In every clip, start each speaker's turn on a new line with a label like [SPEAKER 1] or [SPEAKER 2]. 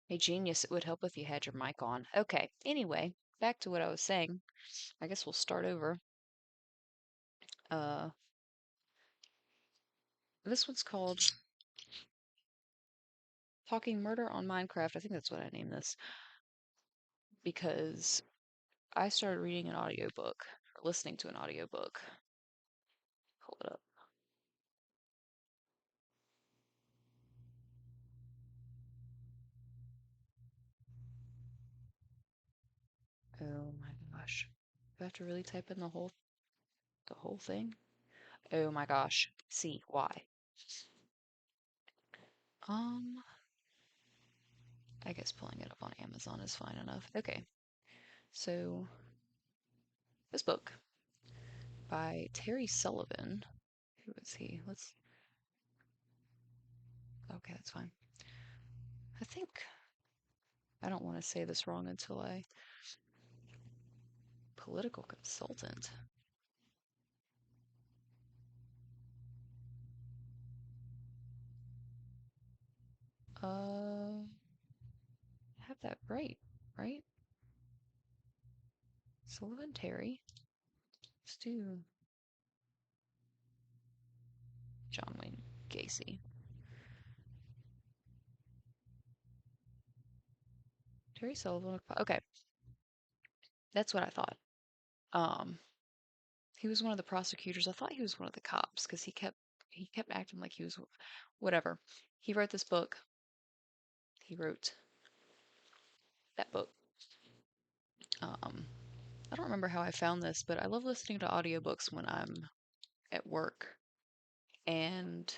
[SPEAKER 1] Hey, genius, it would help if you had your mic on. Okay, anyway, back to what I was saying. I guess we'll start over. Uh, this one's called Talking Murder on Minecraft. I think that's what I named this because I started reading an audiobook or listening to an audiobook. Hold it up. Oh my gosh. Do I have to really type in the whole thing? Oh my gosh. See, why? Um, I guess pulling it up on Amazon is fine enough. Okay. So, this book by Terry Sullivan. Who is he? Okay, that's fine. I think I don't want to say this wrong until I political consultant. Have that right? Sullivan Terry. Let's do John Wayne Gacy. Terry Sullivan. Okay, that's what I thought. Um, he was one of the prosecutors. I thought he was one of the cops because he kept acting like he was whatever. He wrote this book. He wrote that book. I don't remember how I found this, but I love listening to audiobooks when I'm at work. And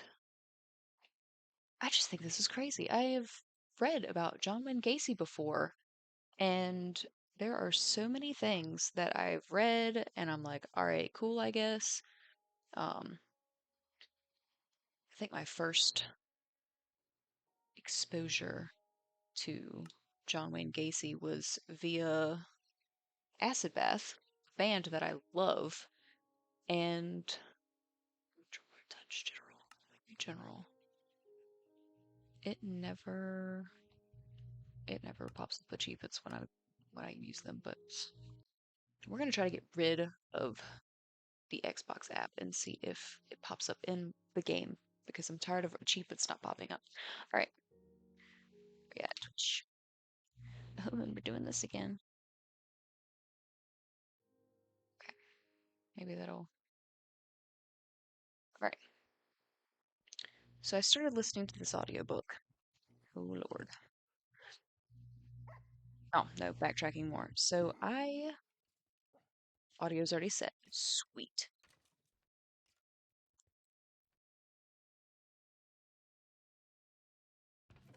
[SPEAKER 1] I just think this is crazy. I have read about John Wayne Gacy before, and there are so many things that I've read, and I'm like, all right, cool, I guess. I think my first exposure to John Wayne Gacy was via Acid Bath, a band that I love, and touch general. It never pops up achievements when I use them, but we're gonna try to get rid of the Xbox app and see if it pops up in the game because I'm tired of achievements not popping up. All right, yeah, Twitch. Oh, and we're doing this again. Okay, maybe that'll. All right. So I started listening to this audiobook. Oh Lord. Oh no, backtracking more. So audio's already set. Sweet.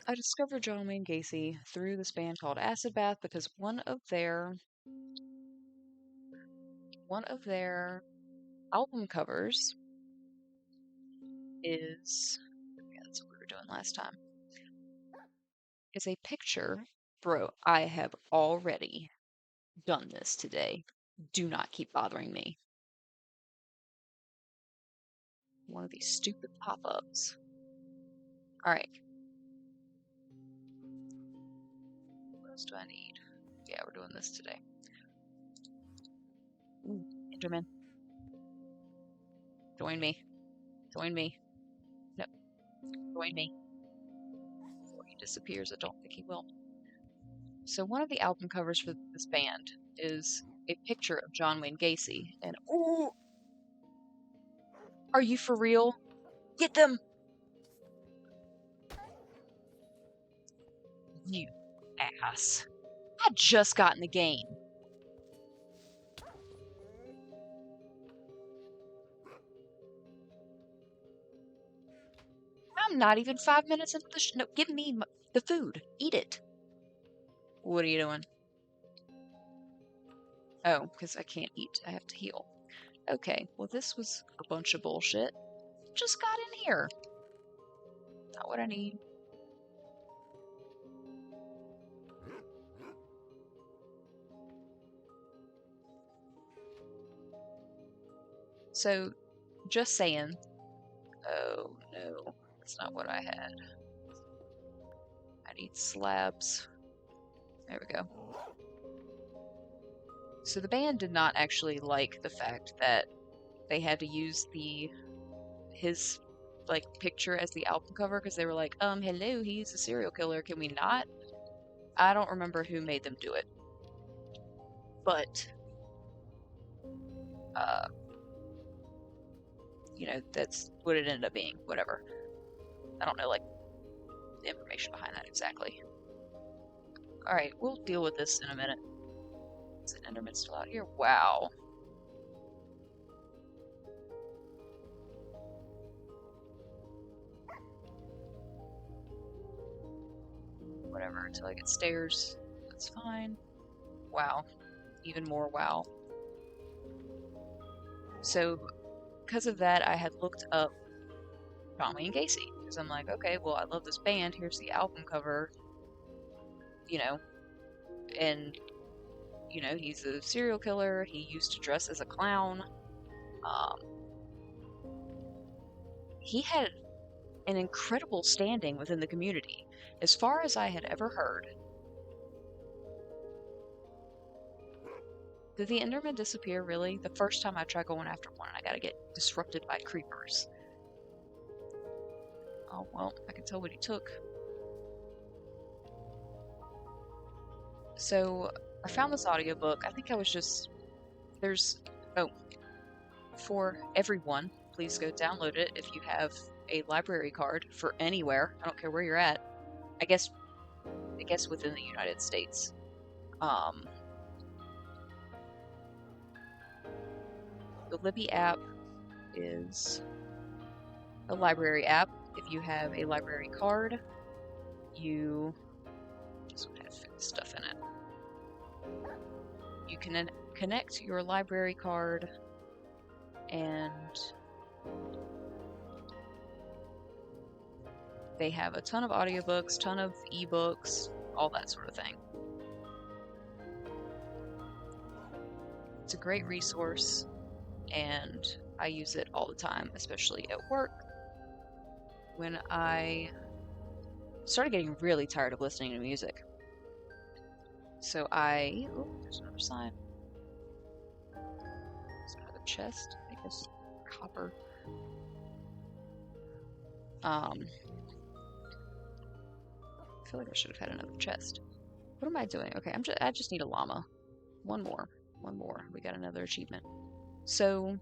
[SPEAKER 1] I discovered John Wayne Gacy through this band called Acid Bath because one of their album covers is, yeah, that's what we were doing last time, is a picture. Bro, I have already done this today. Do not keep bothering me. One of these stupid pop-ups. Alright, what else do I need? Yeah, we're doing this today. Ooh, Enderman. Join me. Join me. No, join me. Before he disappears, I don't think he will. So one of the album covers for this band is a picture of John Wayne Gacy. And, ooh, are you for real? Get them! You ass. I just got in the game. I'm not even 5 minutes into the no, give me the food. Eat it. What are you doing? Oh, because I can't eat. I have to heal. Okay, well, this was a bunch of bullshit. Just got in here. Not what I need. So, just saying. Oh, no. That's not what I had. I I need slabs. There we go. So the band did not actually like the fact that they had to use his like picture as the album cover because they were like, hello, he's a serial killer. Can we not? I don't remember who made them do it, but uh, that's what it ended up being. Whatever. I don't know like the information behind that exactly. All right, we'll deal with this in a minute. Is an Enderman still out here? Wow. Whatever, until I get stairs. That's fine. Wow. Even more wow. So, because of that, I had looked up John Wayne Gacy. Because I'm like, okay, well, I love this band. Here's the album cover. And, he's a serial killer. He used to dress as a clown. Um, he had an incredible standing within the community. As far as I had ever heard, did the Enderman disappear really? The first time I tried going after one, I gotta get disrupted by creepers. Oh, well, I can tell what he took. So, I found this audiobook. I think I was just... Oh, for everyone, please go download it if you have a library card for anywhere. I don't care where you're at. I guess within the United States. The Libby app is a library app. If you have a library card, you just have stuff in it. You can connect your library card and they have a ton of audiobooks, ton of ebooks, all that sort of thing. It's a great resource and I use it all the time, especially at work when I started getting really tired of listening to music. So oh, there's another sign. There's another chest. I guess copper. I feel like I should have had another chest. What am I doing? Okay, I just need a llama. One more. We got another achievement. So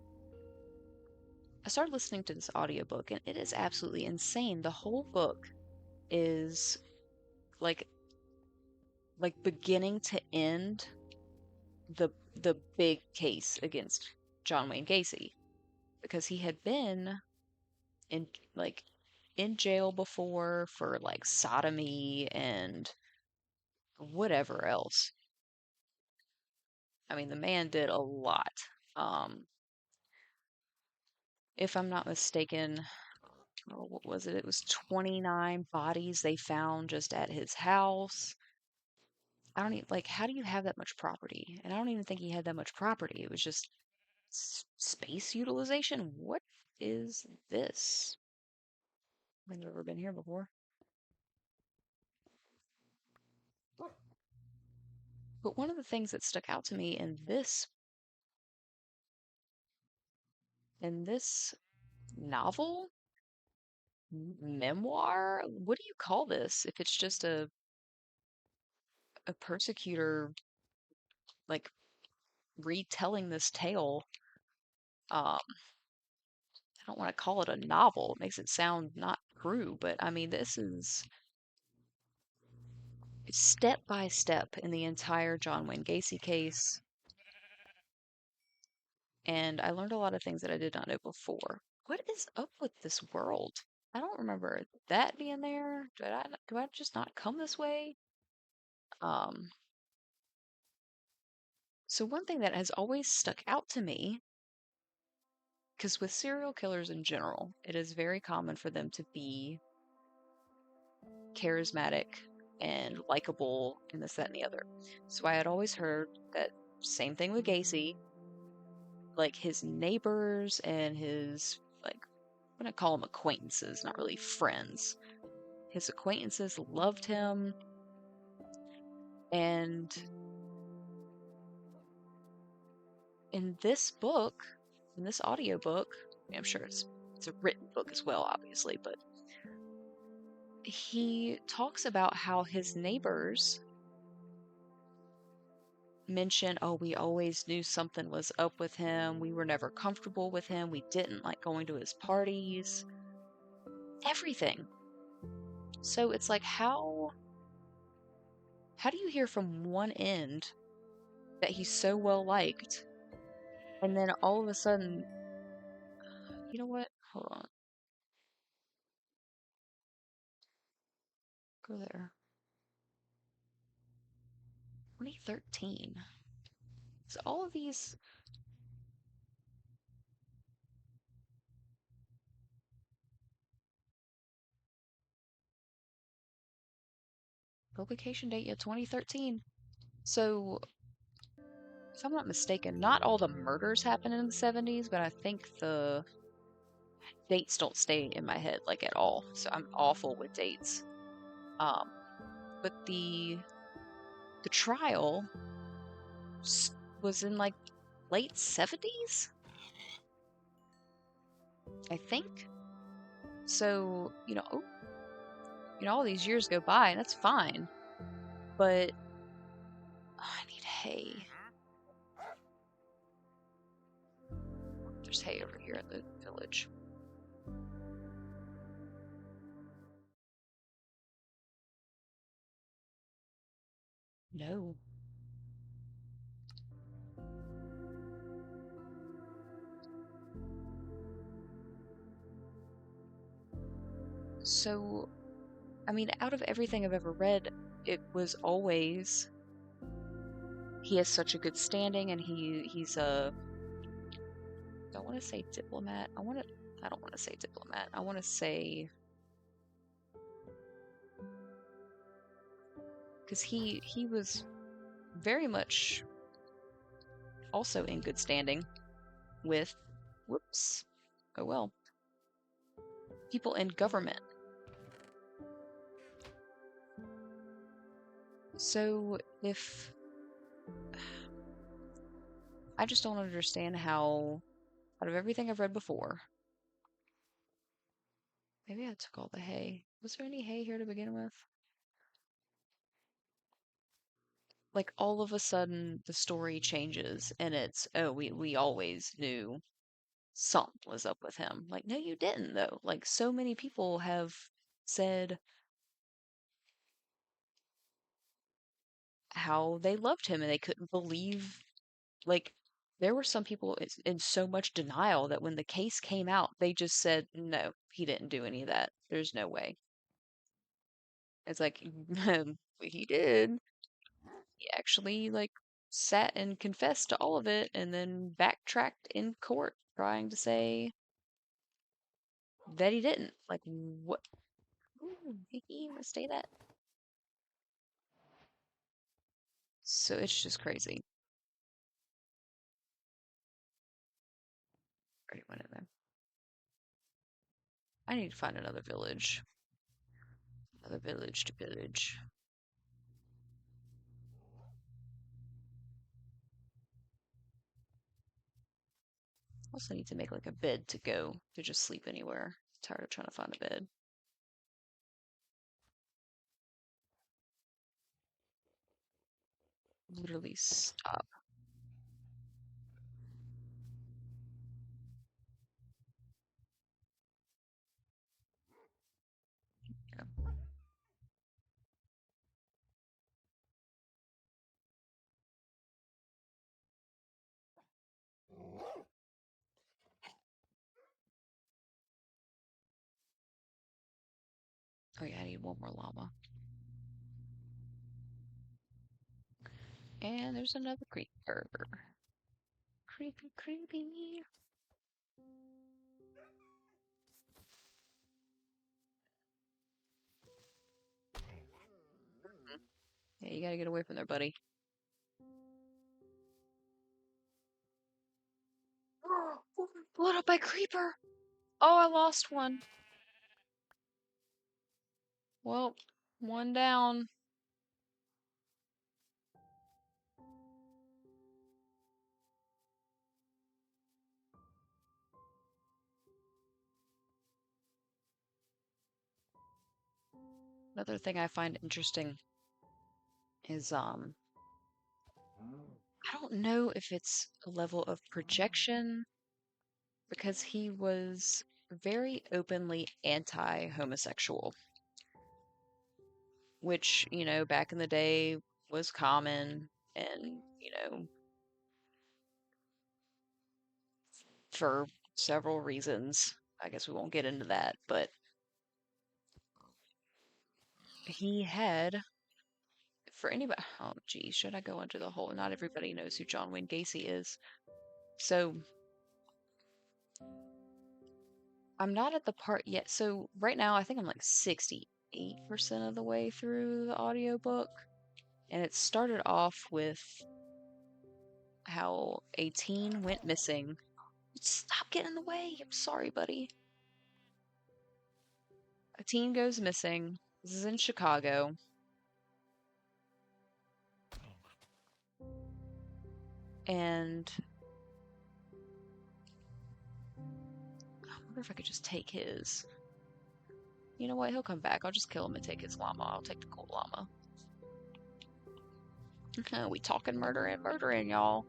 [SPEAKER 1] I started listening to this audiobook and it is absolutely insane. The whole book is like beginning to end the big case against John Wayne Gacy because he had been in in jail before for like sodomy and whatever else. I mean, the man did a lot. If I'm not mistaken, what was it? It was 29 bodies they found just at his house. I don't even like, how do you have that much property? And I don't even think he had that much property. It was just space utilization. What is this? I've never been here before. But one of the things that stuck out to me in this novel, memoir, what do you call this? If it's just a persecutor like retelling this tale, I don't want to call it a novel. It makes it sound not true, but I mean this is step by step in the entire John Wayne Gacy case. And I learned a lot of things that I did not know before. What is up with this world? I don't remember that being there. Do I just not come this way? So one thing that has always stuck out to me, because with serial killers in general, it is very common for them to be charismatic and likable and this, that, and the other. So I had always heard that same thing with Gacy, like his neighbors and his, like, I'm gonna call them acquaintances, not really friends. His acquaintances loved him, and in this book, in this audiobook, I'm sure it's a written book as well, obviously, but he talks about how his neighbors mention, oh, we always knew something was up with him. We were never comfortable with him. We didn't like going to his parties. Everything. So it's like, how do you hear from one end that he's so well liked, and then all of a sudden, you know what? Hold on. Go there. 2013. So all of these publication date, yeah, 2013. So if I'm not mistaken, not all the murders happened in the 70s, but I think the dates don't stay in my head like at all. So I'm awful with dates. Um, but the trial was in like late 70s, I think. So, all these years go by and that's fine. But oh, I need hay. There's hay over here at the village. No. So, I mean, out of everything I've ever read, it was always he has such a good standing, and he's a, I don't want to say diplomat. I don't want to say diplomat. I want to say, because he was very much also in good standing with, whoops, oh well, people in government. So if I just don't understand how, out of everything I've read before, maybe I took all the hay. Was there any hay here to begin with? Like all of a sudden the story changes and it's, oh, we always knew something was up with him. Like, no, you didn't though. Like so many people have said how they loved him and they couldn't believe, like, there were some people in so much denial that when the case came out, they just said, no, he didn't do any of that. There's no way. It's like, he did. He actually, like, sat and confessed to all of it and then backtracked in court trying to say that he didn't. Like, what? Ooh, he must say that. So it's just crazy. Already went in there. I need to find another village. Another village to pillage. Also need to make like a bed to go to just sleep anywhere. Tired of trying to find a bed. Literally stop. Yeah. Oh yeah, I need one more llama. And there's another creeper. Creepy, creepy. Yeah, you gotta get away from there, buddy. Blown up by creeper! Oh, I lost one. Well, one down. Another thing I find interesting is I don't know if it's a level of projection because he was very openly anti-homosexual, which, back in the day was common and, for several reasons. I guess we won't get into that, but he had, for anybody, oh geez, should I go into the whole? Not everybody knows who John Wayne Gacy is. So I'm not at the part yet. So right now, I think I'm like 68% of the way through the audiobook. And it started off with how a teen went missing. Stop getting in the way. I'm sorry, buddy. A teen goes missing. This is in Chicago. And I wonder if I could just take his. You know what? He'll come back. I'll just kill him and take his llama. I'll take the cool llama. We talking murdering, y'all.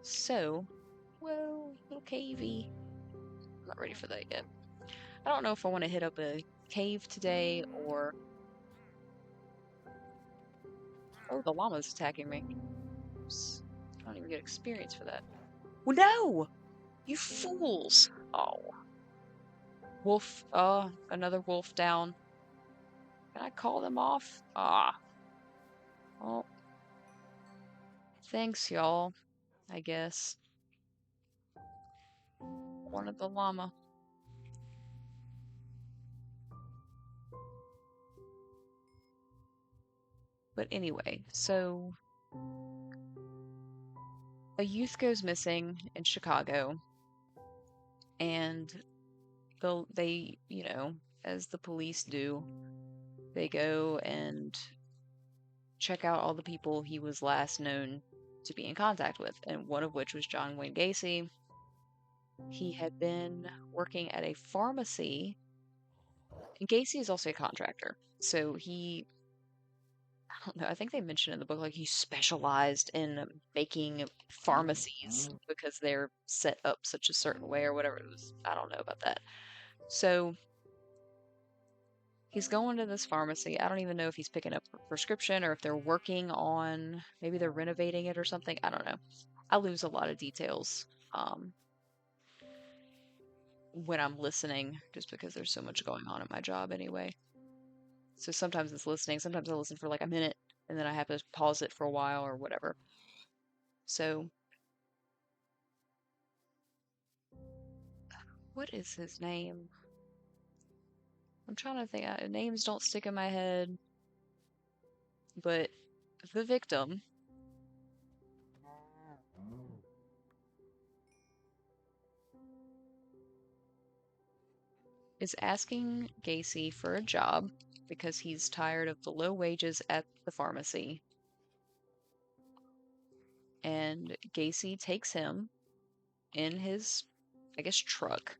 [SPEAKER 1] So, whoa, little cavey. I'm not ready for that yet. I don't know if I want to hit up a cave today or... Oh, the llama's attacking me. Oops. I don't even get experience for that. Well, no! You fools! Oh. Wolf, another wolf down. Can I call them off? Ah. Well, thanks, y'all, I guess. Wanted the llama. But anyway, so a youth goes missing in Chicago, and they, as the police do, they go and check out all the people he was last known to be in contact with, and one of which was John Wayne Gacy. He had been working at a pharmacy, and Gacy is also a contractor. So I don't know, I think they mentioned in the book like he specialized in making pharmacies because they're set up such a certain way or whatever it was. I don't know about that. So he's going to this pharmacy. I don't even know if he's picking up a prescription or if they're working on, maybe they're renovating it or something. I don't know. I lose a lot of details when I'm listening just because there's so much going on in my job anyway. So sometimes it's listening, sometimes I listen for like a minute and then I have to pause it for a while or whatever. So, what is his name? I'm trying to think. Names don't stick in my head, but the victim is asking Gacy for a job because he's tired of the low wages at the pharmacy. And Gacy takes him in his, I guess, truck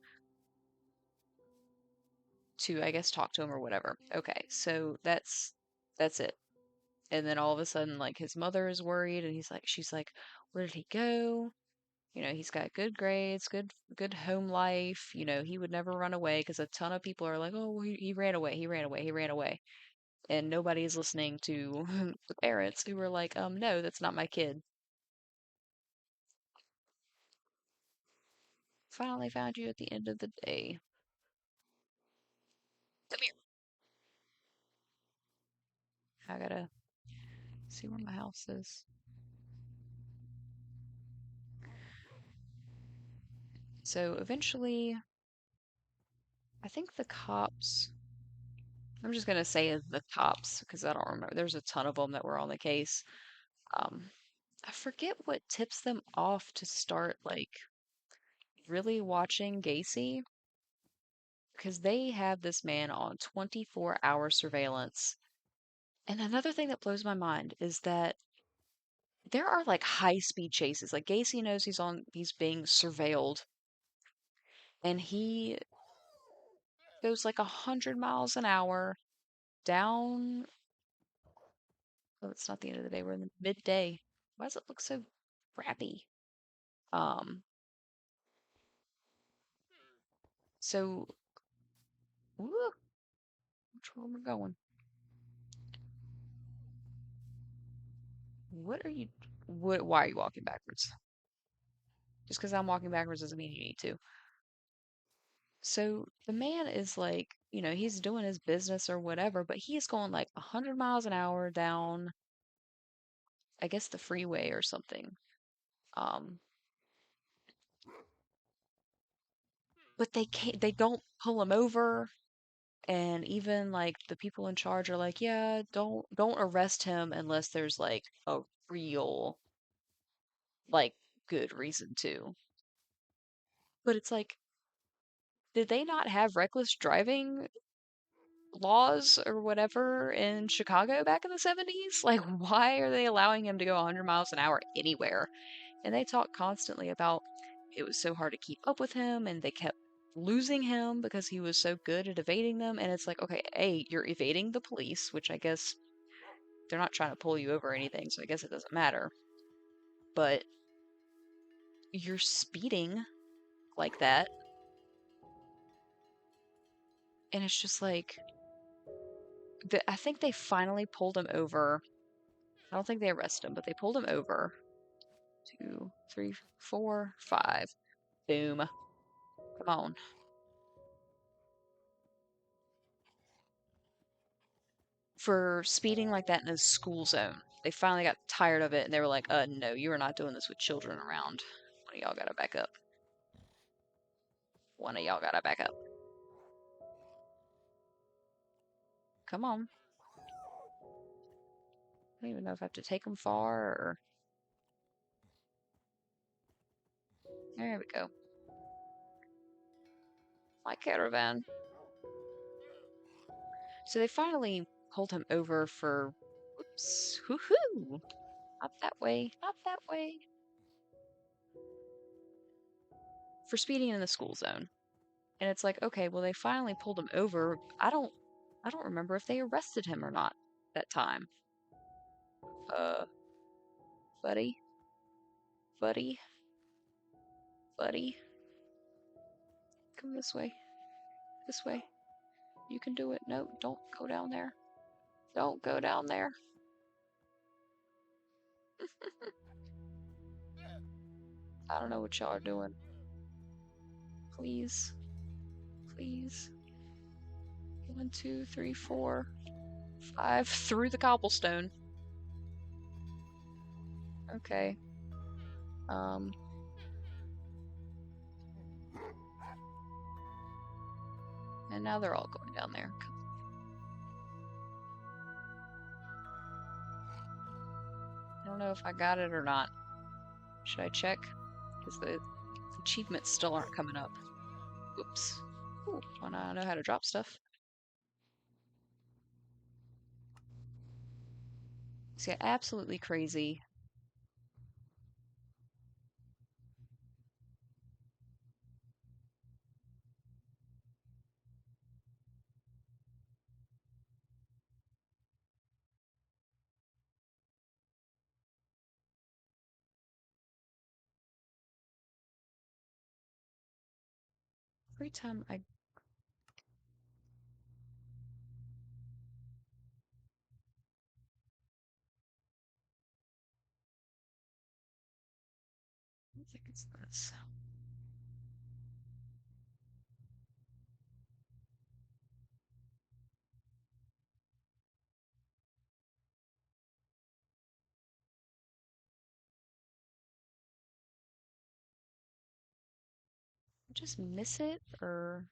[SPEAKER 1] to, I guess, talk to him or whatever. Okay, so that's it. And then all of a sudden, like his mother is worried, and she's like, where did he go? He's got good grades, good home life. He would never run away because a ton of people are like, oh, well, he ran away, he ran away, he ran away, and nobody is listening to the parents who are like, no, that's not my kid. Finally found you at the end of the day. Come here. I gotta see where my house is. So eventually, I think the cops. I'm just gonna say the cops because I don't remember. There's a ton of them that were on the case. Um, I forget what tips them off to start like really watching Gacy. because they have this man on 24-hour surveillance. And another thing that blows my mind is that there are like high-speed chases. Like Gacy knows he's being surveilled, and he goes like 100 miles an hour down. Oh, it's not the end of the day. We're in the midday. Why does it look so crappy? Um, so, woo, which way we're going? What are you? Why are you walking backwards? Just because I'm walking backwards doesn't mean you need to. So the man is like, he's doing his business or whatever, but he's going like 100 miles an hour down, I guess the freeway or something. Um, but they don't pull him over, and even like the people in charge are like, yeah, don't arrest him unless there's like a real like good reason to. But it's like, did they not have reckless driving laws or whatever in Chicago back in the 70s? Like, why are they allowing him to go 100 miles an hour anywhere? And they talk constantly about it was so hard to keep up with him and they kept losing him because he was so good at evading them. And it's like, okay, A, you're evading the police, which I guess they're not trying to pull you over or anything, so I guess it doesn't matter. But you're speeding like that. And it's just like, I think they finally pulled him over. I don't think they arrested him, but they pulled him over. 2, 3, 4, 5. Boom. Come on. For speeding like that in a school zone. They finally got tired of it and they were like, no, you are not doing this with children around. One of y'all gotta back up. One of y'all gotta back up. Come on. I don't even know if I have to take them far or. There we go. My caravan. So they finally pulled him over for. Whoops. Woohoo! Not that way. Not that way. For speeding in the school zone. And it's like, okay, well they finally pulled him over. I don't remember if they arrested him or not that time. Uh, buddy, buddy, buddy, come this way. This way. You can do it. No, don't go down there. Don't go down there. I don't know what y'all are doing. Please. Please. 1, 2, 3, 4, 5. Through the cobblestone. Okay. Um. And now they're all going down there. I don't know if I got it or not. Should I check? Because the achievements still aren't coming up. Oops. Ooh, well, now I know how to drop stuff. See, absolutely crazy. Every time I think it's this. Just miss it or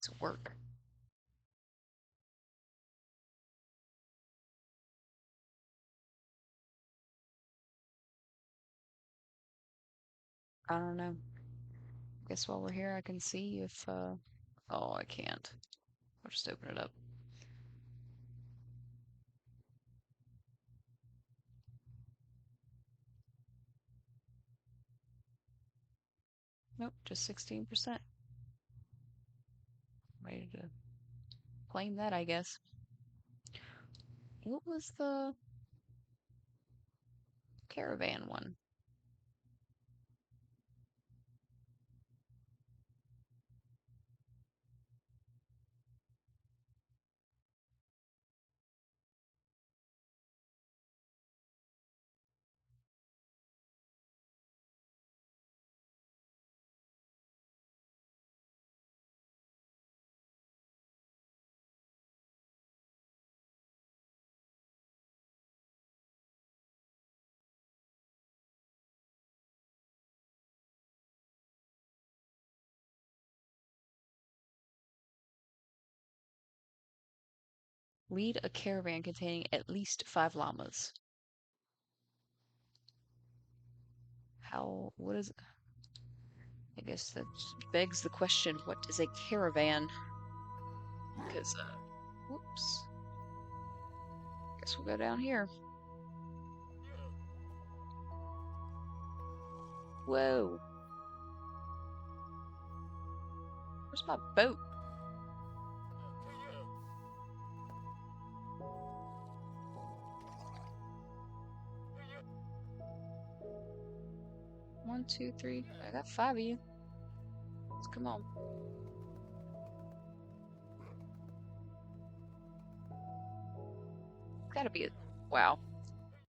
[SPEAKER 1] to work. I don't know. Guess while we're here, I can see if, oh, I can't. I'll just open it up. Nope, just 16%. Ready to claim that, I guess. What was the caravan one? Lead a caravan containing at least 5 llamas. What is, I guess that begs the question, what is a caravan? Because, whoops. Guess we'll go down here. Whoa. Where's my boat? One, two, three. I got 5 of you. Let's come on. Gotta be a, wow.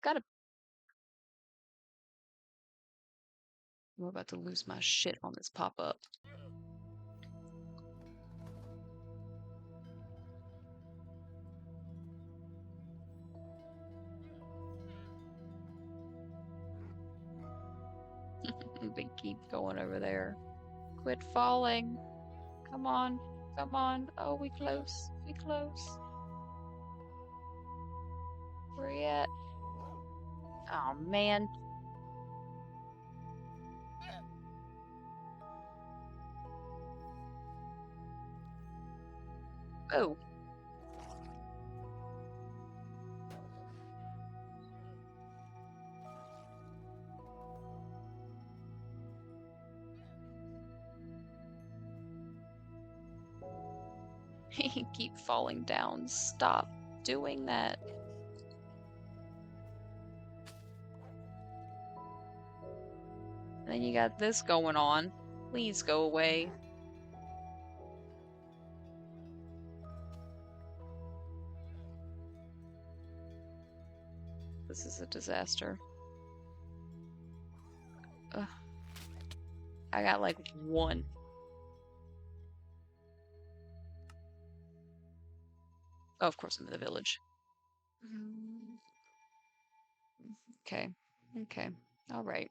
[SPEAKER 1] Gotta, I'm about to lose my shit on this pop-up. They keep going over there. Quit falling. Come on. Come on. Oh, we close. We close. Where you at? Oh, man. Oh. Keep falling down. Stop doing that. And then you got this going on. Please go away. This is a disaster. Ugh. I got like 1. Oh, of course I'm in the village. Okay. Okay. All right.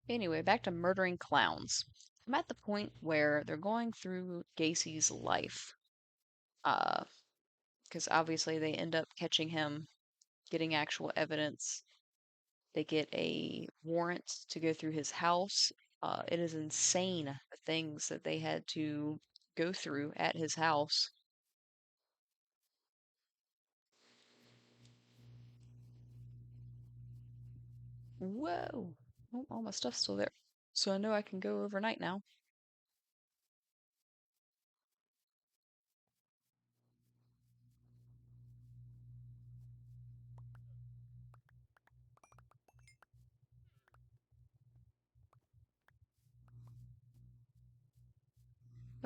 [SPEAKER 1] Anyway, back to murdering clowns. I'm at the point where they're going through Gacy's life. Uh, because obviously they end up catching him, getting actual evidence. They get a warrant to go through his house. It is insane the things that they had to go through at his house. Whoa! Oh, all my stuff's still there. So I know I can go overnight now.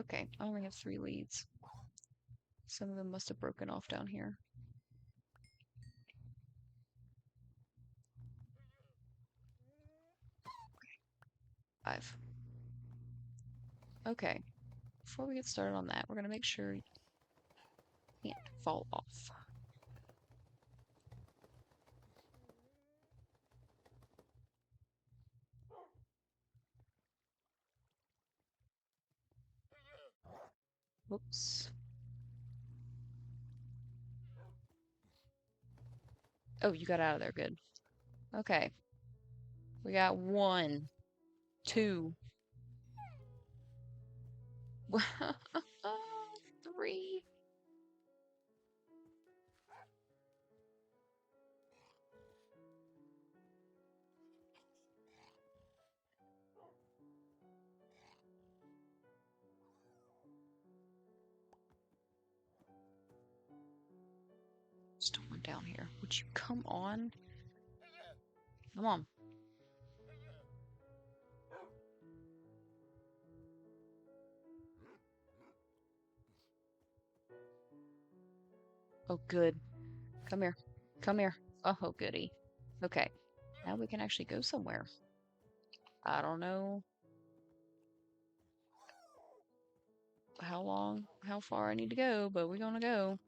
[SPEAKER 1] Okay, I only have 3 leads. Some of them must have broken off down here. 5. Okay. before we get started on that, we're gonna make sure you can't fall off. Whoops. Oh, you got out of there. Good. Okay. We got 1, 2, 3. Storm down here. Would you come on? Come on. Oh, good. Come here. Come here. Oh, goody. Okay. Now we can actually go somewhere. I don't know how far I need to go, but we're gonna go.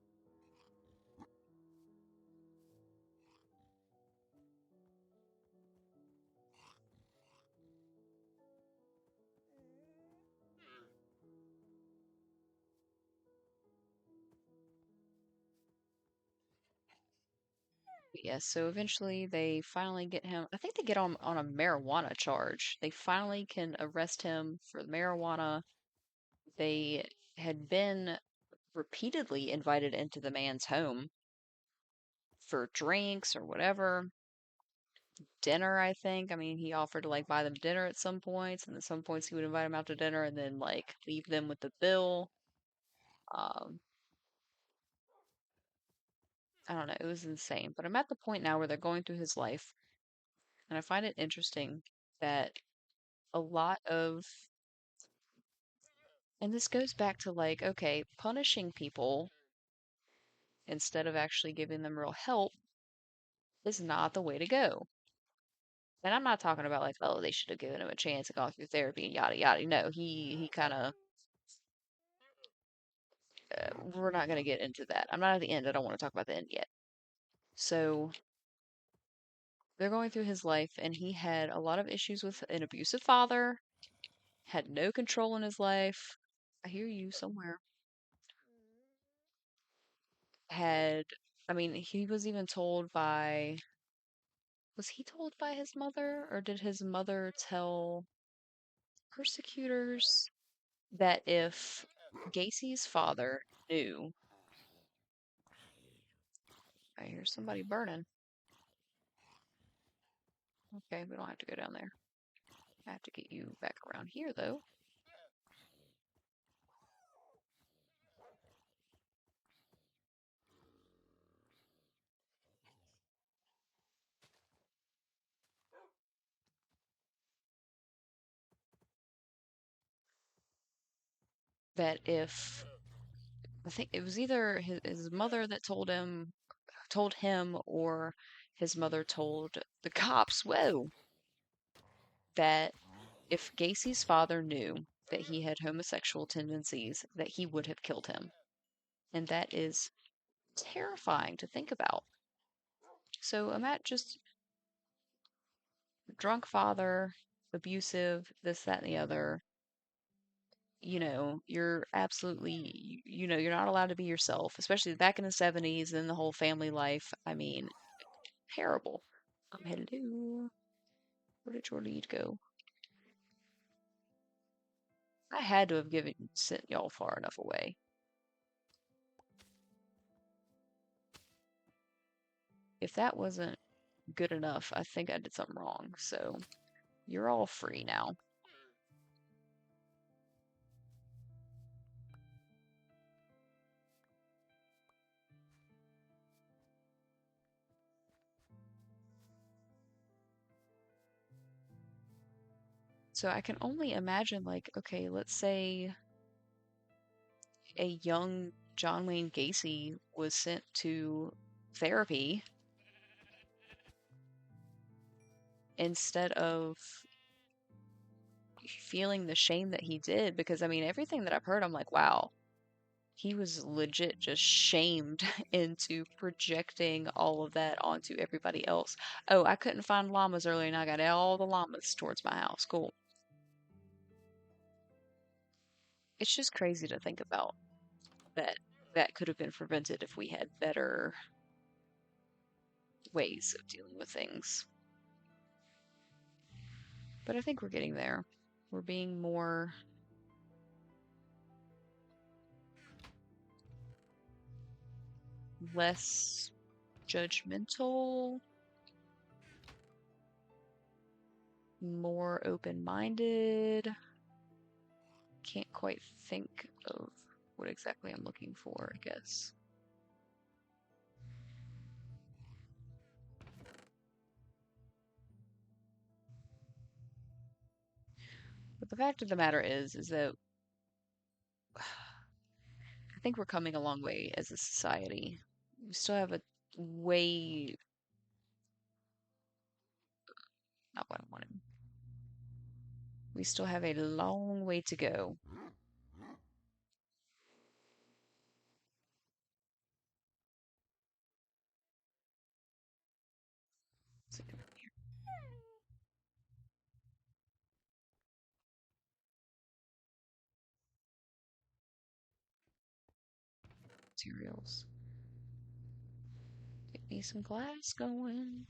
[SPEAKER 1] Yes, so eventually they finally get him. I think they get on a marijuana charge. They finally can arrest him for the marijuana. They had been repeatedly invited into the man's home for drinks or whatever. Dinner, I think. I mean, he offered to like buy them dinner at some points, and at some points he would invite them out to dinner and then like leave them with the bill. Um, I don't know, it was insane. But I'm at the point now where they're going through his life, and I find it interesting that a lot of, and this goes back to like, okay, punishing people instead of actually giving them real help is not the way to go. And I'm not talking about like, oh, they should have given him a chance and gone through therapy and yada yada. No, he kind of. We're not going to get into that. I'm not at the end. I don't want to talk about the end yet. So they're going through his life, and he had a lot of issues with an abusive father, had no control in his life. I hear you somewhere. Had, I mean, he was even told by, was he told by his mother, or did his mother tell persecutors that if Gacy's father knew, I hear somebody burning. Okay, we don't have to go down there. I have to get you back around here, though. That if I think it was either his mother that told him, or his mother told the cops, whoa, that if Gacy's father knew that he had homosexual tendencies, that he would have killed him. And that is terrifying to think about. So I'm at just drunk father, abusive, this, that, and the other. You're absolutely, you're not allowed to be yourself, especially back in the 70s and the whole family life. I mean, terrible. Hello. Where did your lead go? I had to have sent y'all far enough away. If that wasn't good enough, I think I did something wrong. So you're all free now. So I can only imagine, like, okay, let's say a young John Wayne Gacy was sent to therapy instead of feeling the shame that he did because I mean everything that I've heard, I'm like, wow, he was legit just shamed into projecting all of that onto everybody else. Oh, I couldn't find llamas earlier and I got all the llamas towards my house. Cool. It's just crazy to think about that that could have been prevented if we had better ways of dealing with things. But I think we're getting there. We're being more less judgmental, more open-minded. Can't quite think of what exactly I'm looking for, I guess. But the fact of the matter is that I think we're coming a long way as a society. We still have a way, not what I wanted. We still have a long way to go. Let's see, materials. Get me some glass going.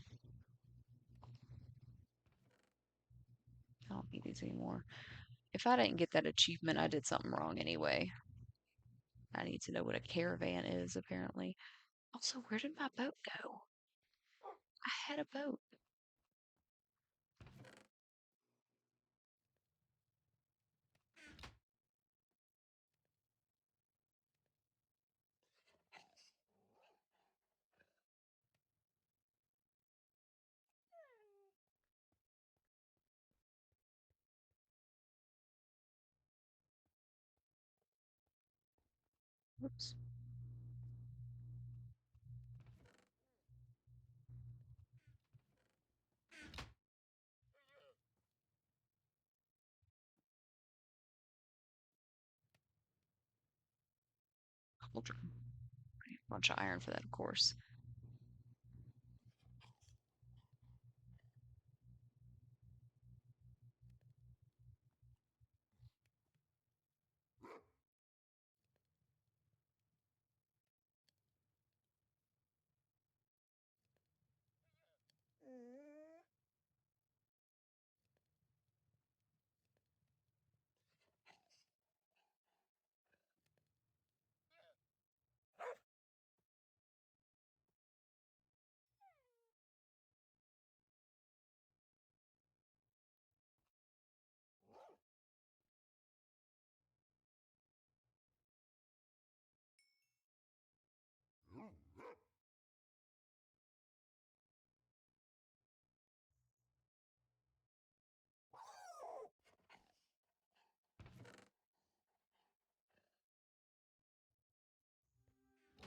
[SPEAKER 1] I don't need these anymore. If I didn't get that achievement, I did something wrong anyway. I need to know what a caravan is, apparently. Also, where did my boat go? I had a boat. Whoops. Cauldron. A bunch of iron for that, of course.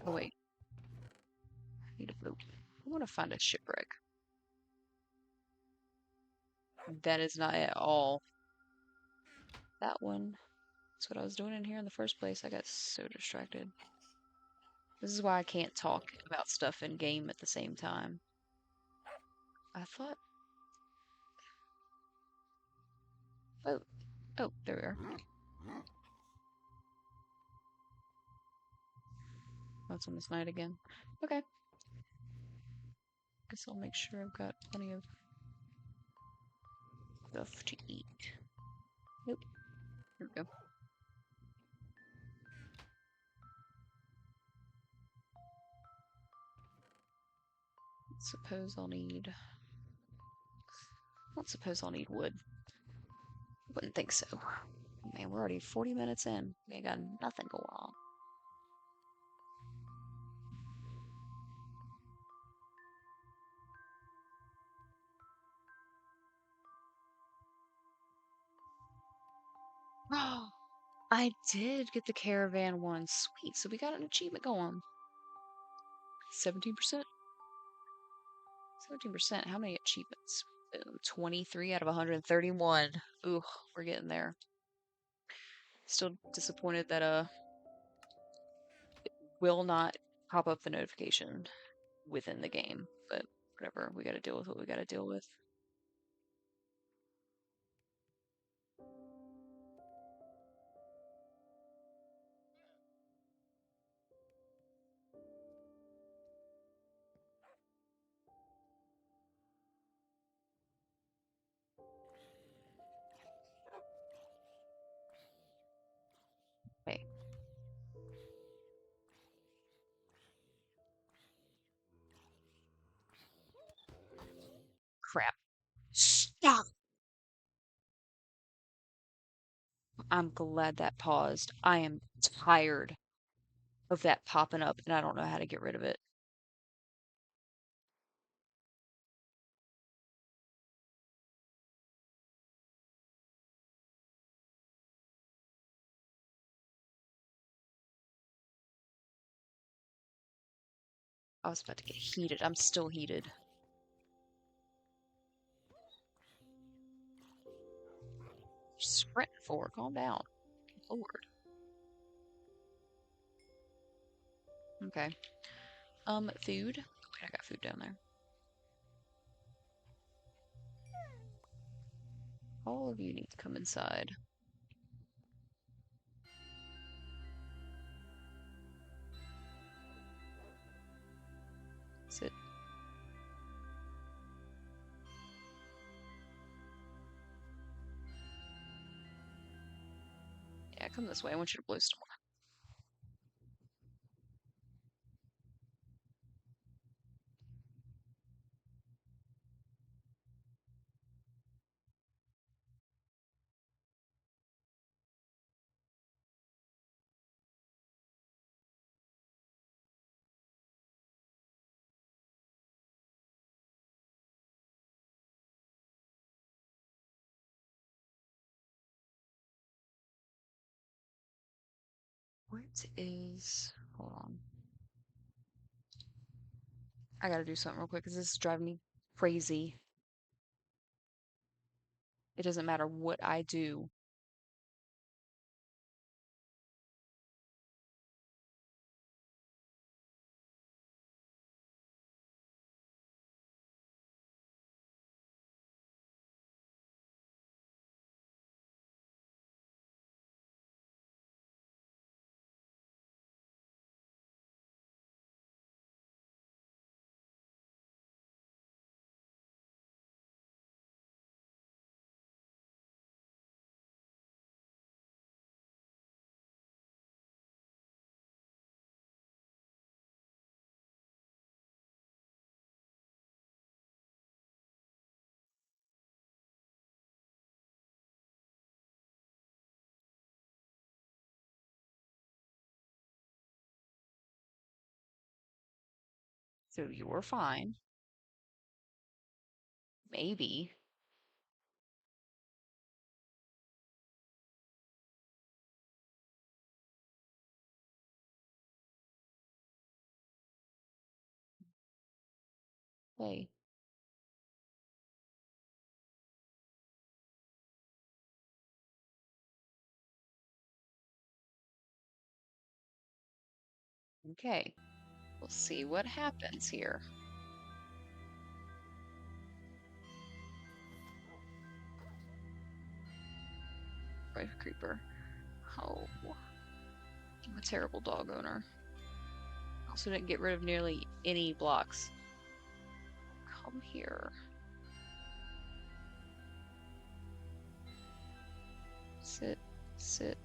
[SPEAKER 1] Oh, wait. I need a boat. I want to find a shipwreck. That is not at all that one. That's what I was doing in here in the first place. I got so distracted. This is why I can't talk about stuff in game at the same time. I thought. Oh, oh, there we are. Oh, it's almost night again. Okay. Guess I'll make sure I've got plenty of stuff to eat. Nope. Here we go. Suppose I'll need. I don't suppose I'll need wood. Wouldn't think so. Man, we're already 40 minutes in. We ain't got nothing going on. Oh, I did get the caravan one. Sweet. So we got an achievement going. 17%? 17%. How many achievements? Boom, 23 out of 131. Ooh, we're getting there. Still disappointed that will not pop up the notification within the game, but whatever, we gotta deal with what we gotta deal with. Okay, crap. Stop! I'm glad that paused. I am tired of that popping up, and I don't know how to get rid of it. I was about to get heated. I'm still heated. Sprinting forward. Calm down. Lord. Okay. Food. Okay, I got food down there. All of you need to come inside. Sit. Yeah, come this way. I want you to blow some more. What is... Hold on. I gotta do something real quick because this is driving me crazy. It doesn't matter what I do. So you're fine. Maybe. Hey. Okay. We'll see what happens here. Right, creeper. Oh, I'm a terrible dog owner. Also didn't get rid of nearly any blocks. Come here. Sit, sit.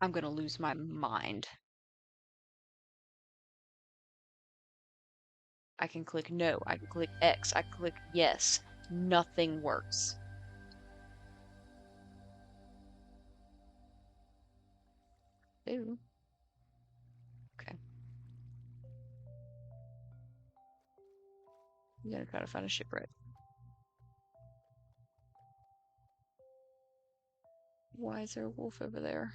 [SPEAKER 1] I'm gonna lose my mind. I can click no, I can click X, I can click yes. Nothing works. Ooh. Okay. We gotta try to find a shipwreck. Why is there a wolf over there?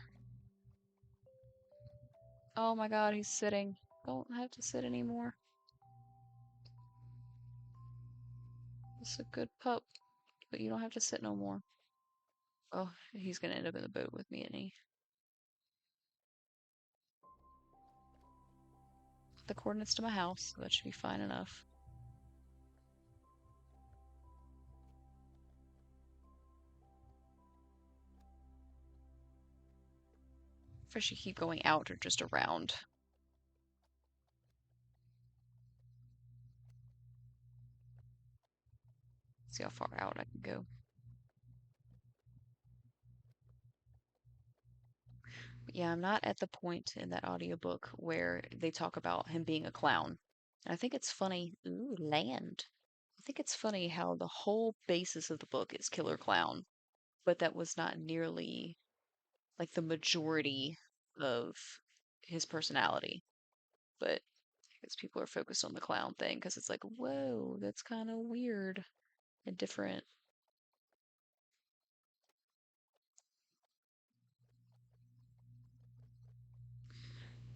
[SPEAKER 1] Oh my god, he's sitting. Don't have to sit anymore. It's a good pup, but you don't have to sit no more. Oh, he's gonna end up in the boat with me, isn't he? The coordinates to my house, so that should be fine enough. If I should keep going out or just around. See how far out I can go. Yeah, I'm not at the point in that audiobook where they talk about him being a clown. And I think it's funny. Ooh, land. I think it's funny how the whole basis of the book is Killer Clown, but that was not nearly like the majority of his personality. But because people are focused on the clown thing, because it's like, whoa, that's kind of weird and different.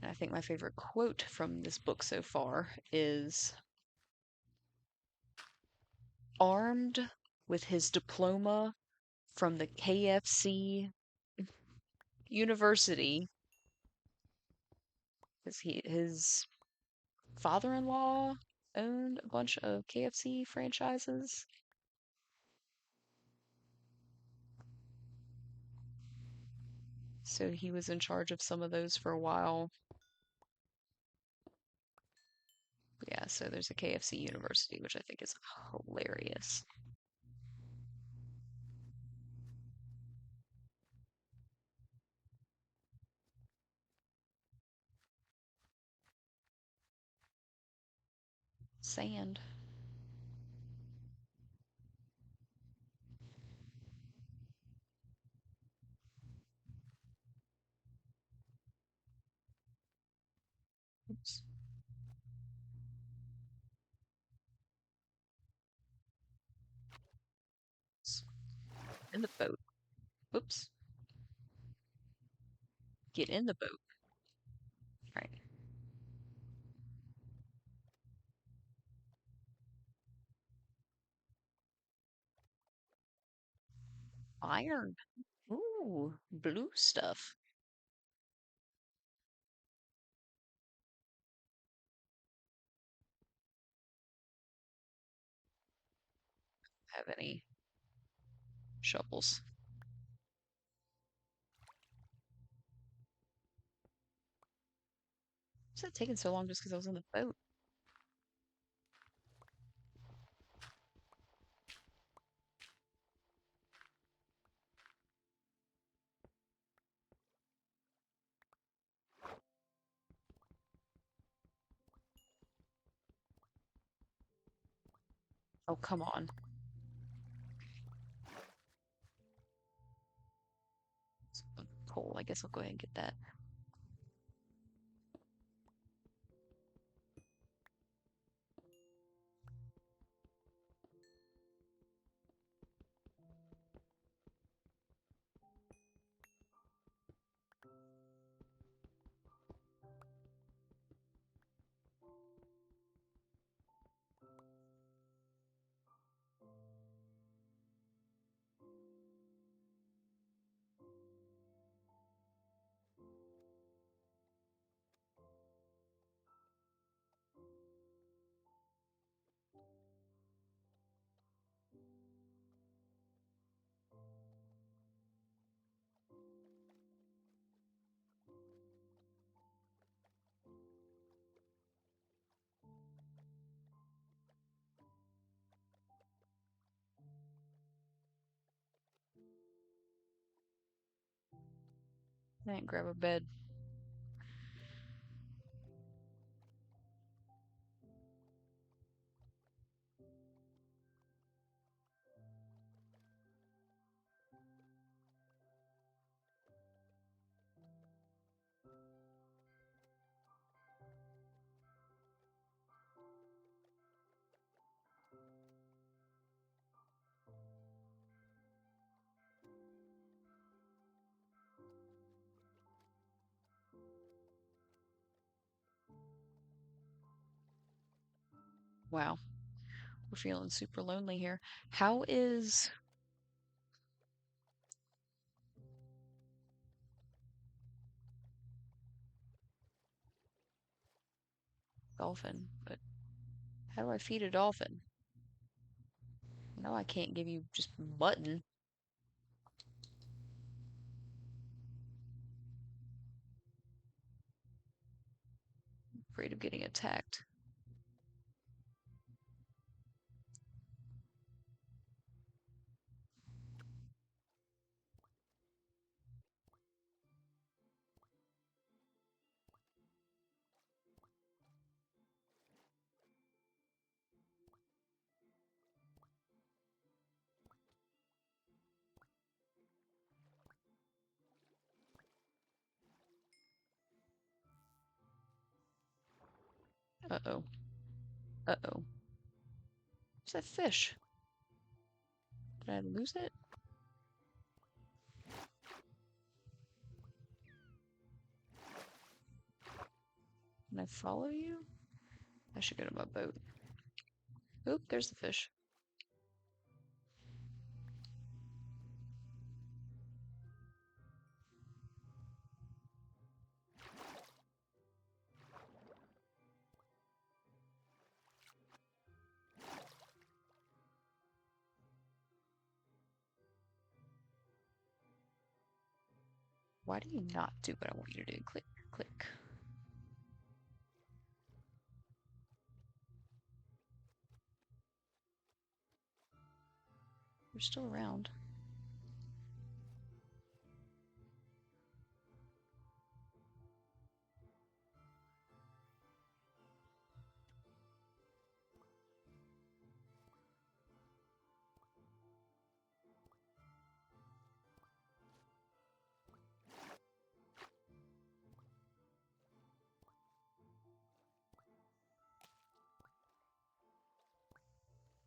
[SPEAKER 1] And I think my favorite quote from this book so far is armed with his diploma from the KFC University, because his father-in-law owned a bunch of KFC franchises. So he was in charge of some of those for a while. Yeah, so there's a KFC University, which I think is hilarious. Sand. Oops. In the boat. Whoops. Get in the boat. Right. Iron. Ooh, blue stuff. Have any shovels? What's that taking so long just because I was in the boat? Oh, come on. Coal. I guess I'll go ahead and get that. I didn't grab a bed. Wow, we're feeling super lonely here. How is dolphin? But how do I feed a dolphin? No, I can't give you just mutton. Afraid of getting attacked. Uh-oh. Uh-oh. Where's that fish? Did I lose it? Can I follow you? I should go to my boat. Oop, there's the fish. Why do you not do what I want you to do? Click, click. You're still around.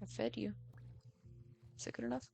[SPEAKER 1] I fed you. Is it good enough?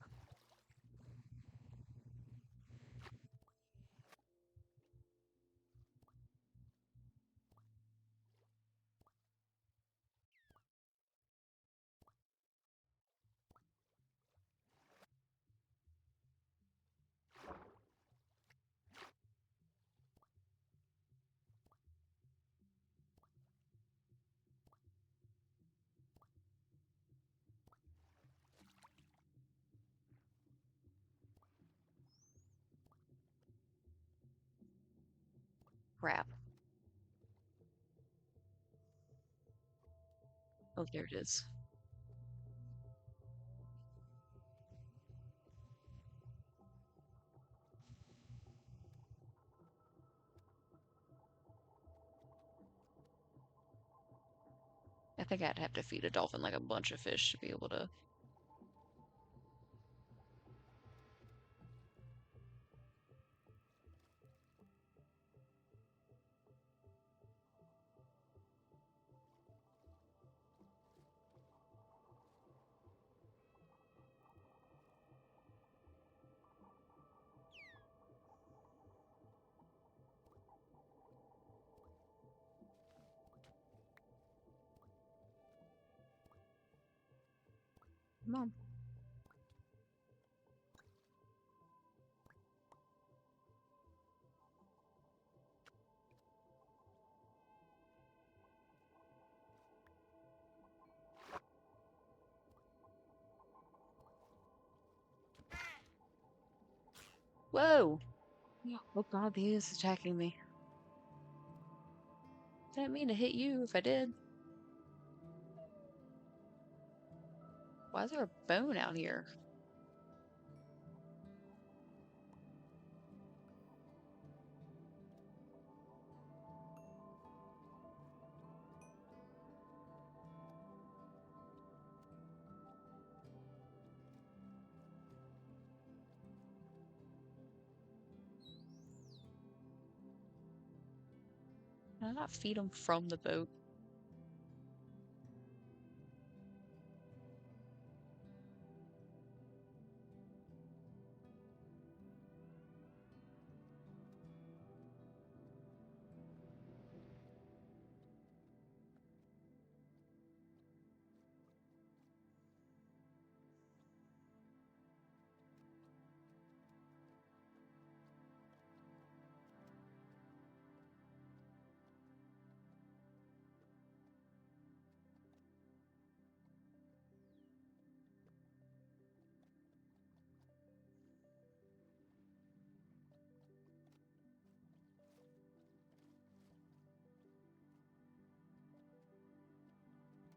[SPEAKER 1] Crap. Oh, there it is. I think I'd have to feed a dolphin like a bunch of fish to be able to. Come on. Whoa! Oh god, he is attacking me. Didn't mean to hit you if I did. Why is there a bone out here? Can I not feed him from the boat?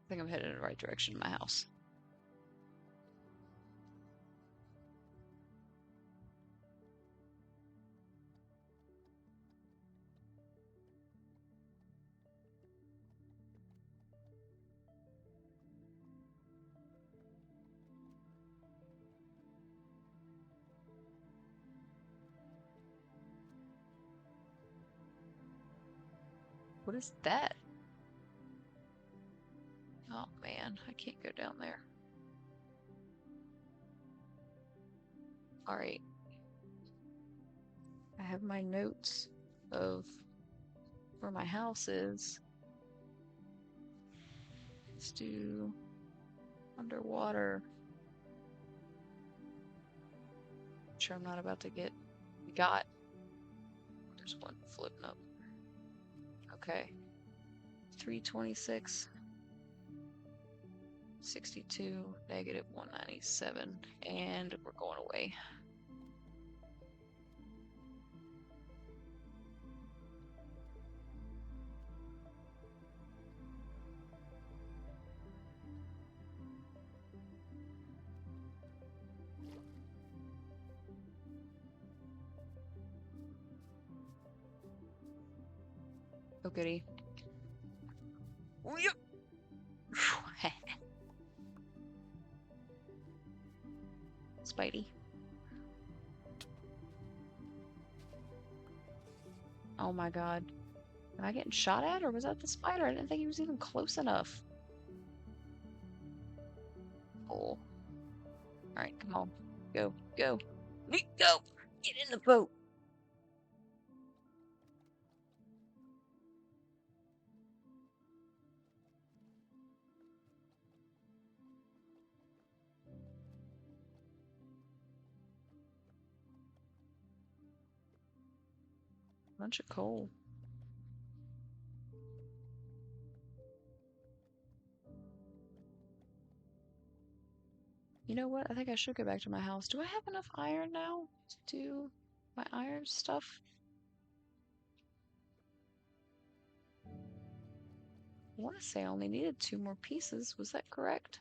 [SPEAKER 1] I think I'm headed in the right direction in my house. What is that? Oh man, I can't go down there. All right. I have my notes of where my house is. Let's do underwater. Sure, I'm not about to get got. There's one floating up. Okay. 326, 62, negative 197, and we're going away. Oh goody. Spidey. Oh my god. Am I getting shot at, or was that the spider? I didn't think he was even close enough. Oh. Alright, come on. Go, go. Go! Get in the boat! Bunch of coal. You know what? I think I should go back to my house. Do I have enough iron now to do my iron stuff? I want to say I only needed 2 more pieces. Was that correct?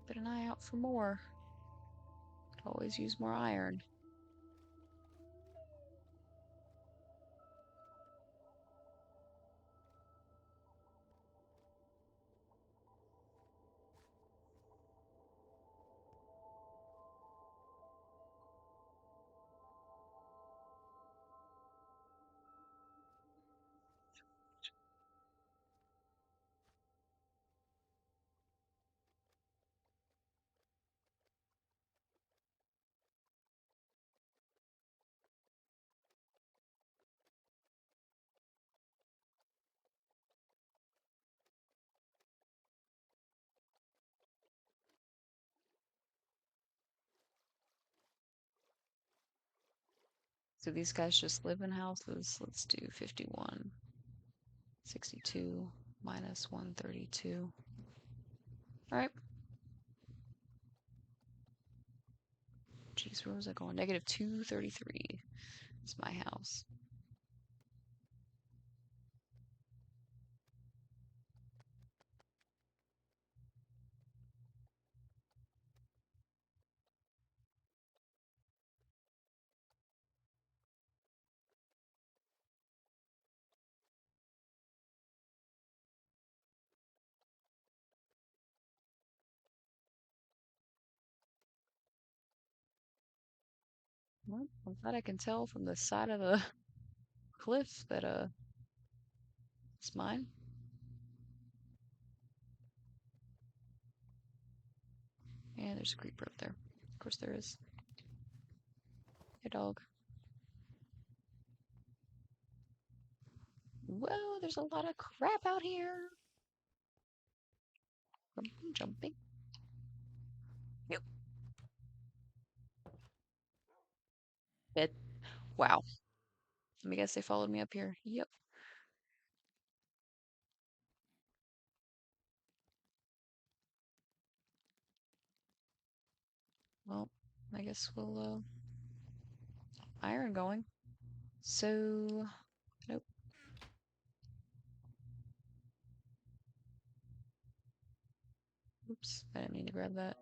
[SPEAKER 1] But an eye out for more. Could always use more iron. So these guys just live in houses. Let's do 51, 62, minus 132. Alright. Jeez, where was I going? Negative 233 is my house. Well, I'm glad I can tell from the side of the cliff that it's mine. And there's a creeper up there. Of course there is. Hey dog. Whoa, there's a lot of crap out here. Jumping, jumping. Yep. Bed. Wow. Let me guess they followed me up here. Yep. Well, I guess we'll iron going. So, nope. Oops, I didn't mean to grab that.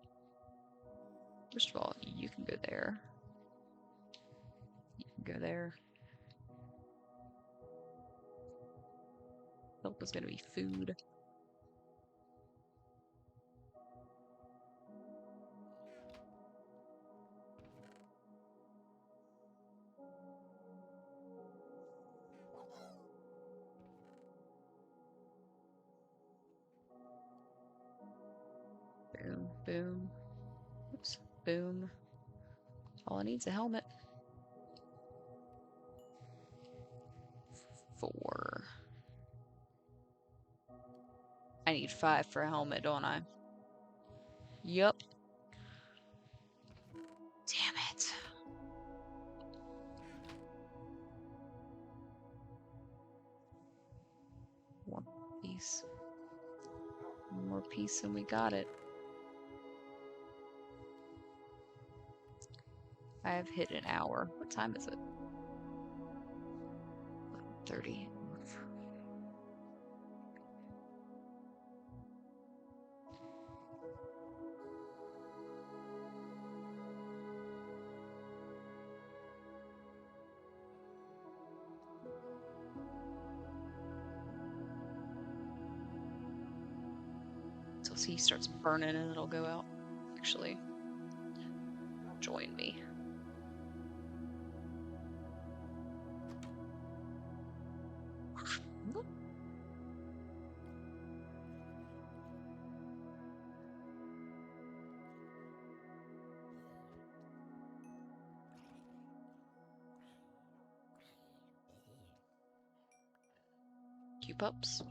[SPEAKER 1] First of all, you can go there. You can go there. Milk was gonna be food. Boom, boom. Oops, boom. All I need is a helmet. 4. I need 5 for a helmet, don't I? Yup. Damn it. One piece. One more piece and we got it. I have hit an hour. What time is it? 30. Until he starts burning and it'll go out. Actually, join me. You pups.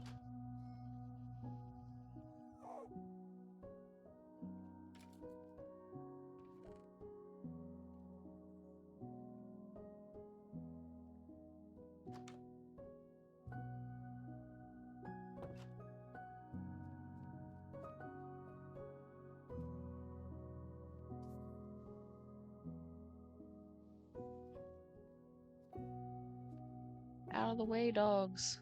[SPEAKER 1] Out of the way, dogs.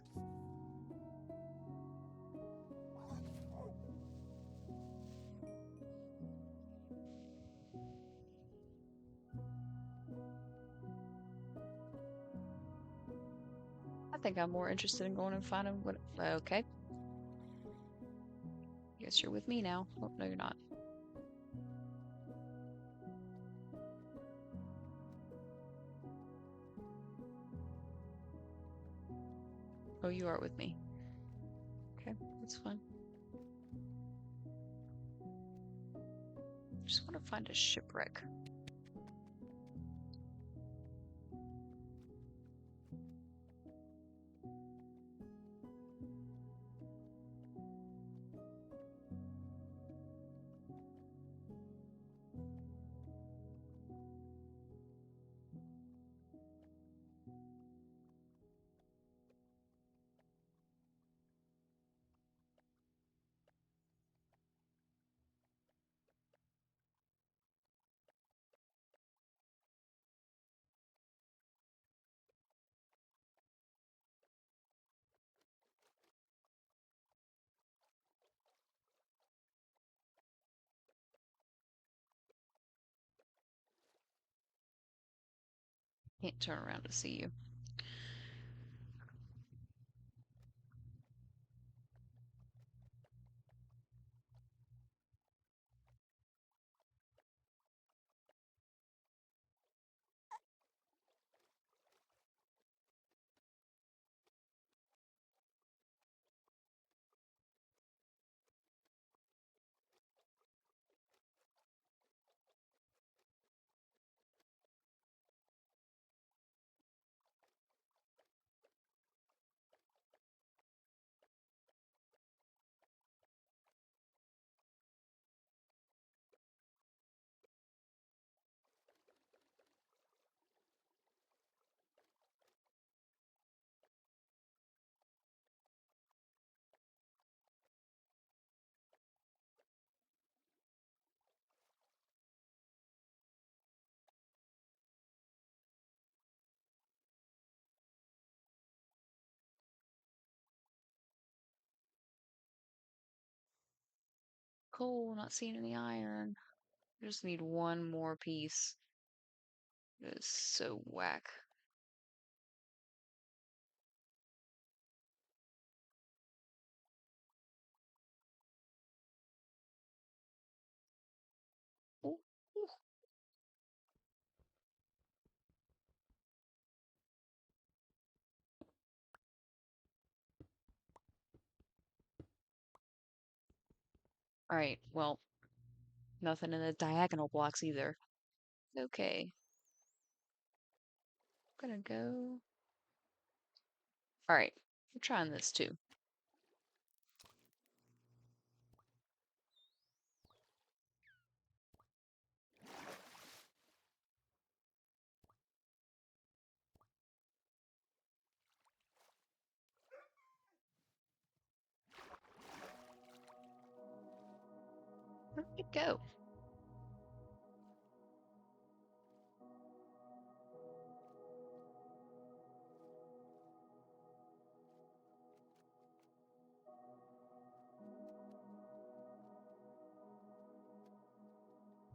[SPEAKER 1] I think I'm more interested in going and finding what. Okay. Guess you're with me now. Oh, no, you're not. Oh, you are with me. Okay, that's fine. Just want to find a shipwreck. Can't turn around to see you. coal, not seeing any iron. I just need one more piece. It is so whack. Ooh, ooh. Alright, well, nothing in the diagonal blocks either. Okay, I'm gonna go. Alright, I'm trying this too. Where'd it go?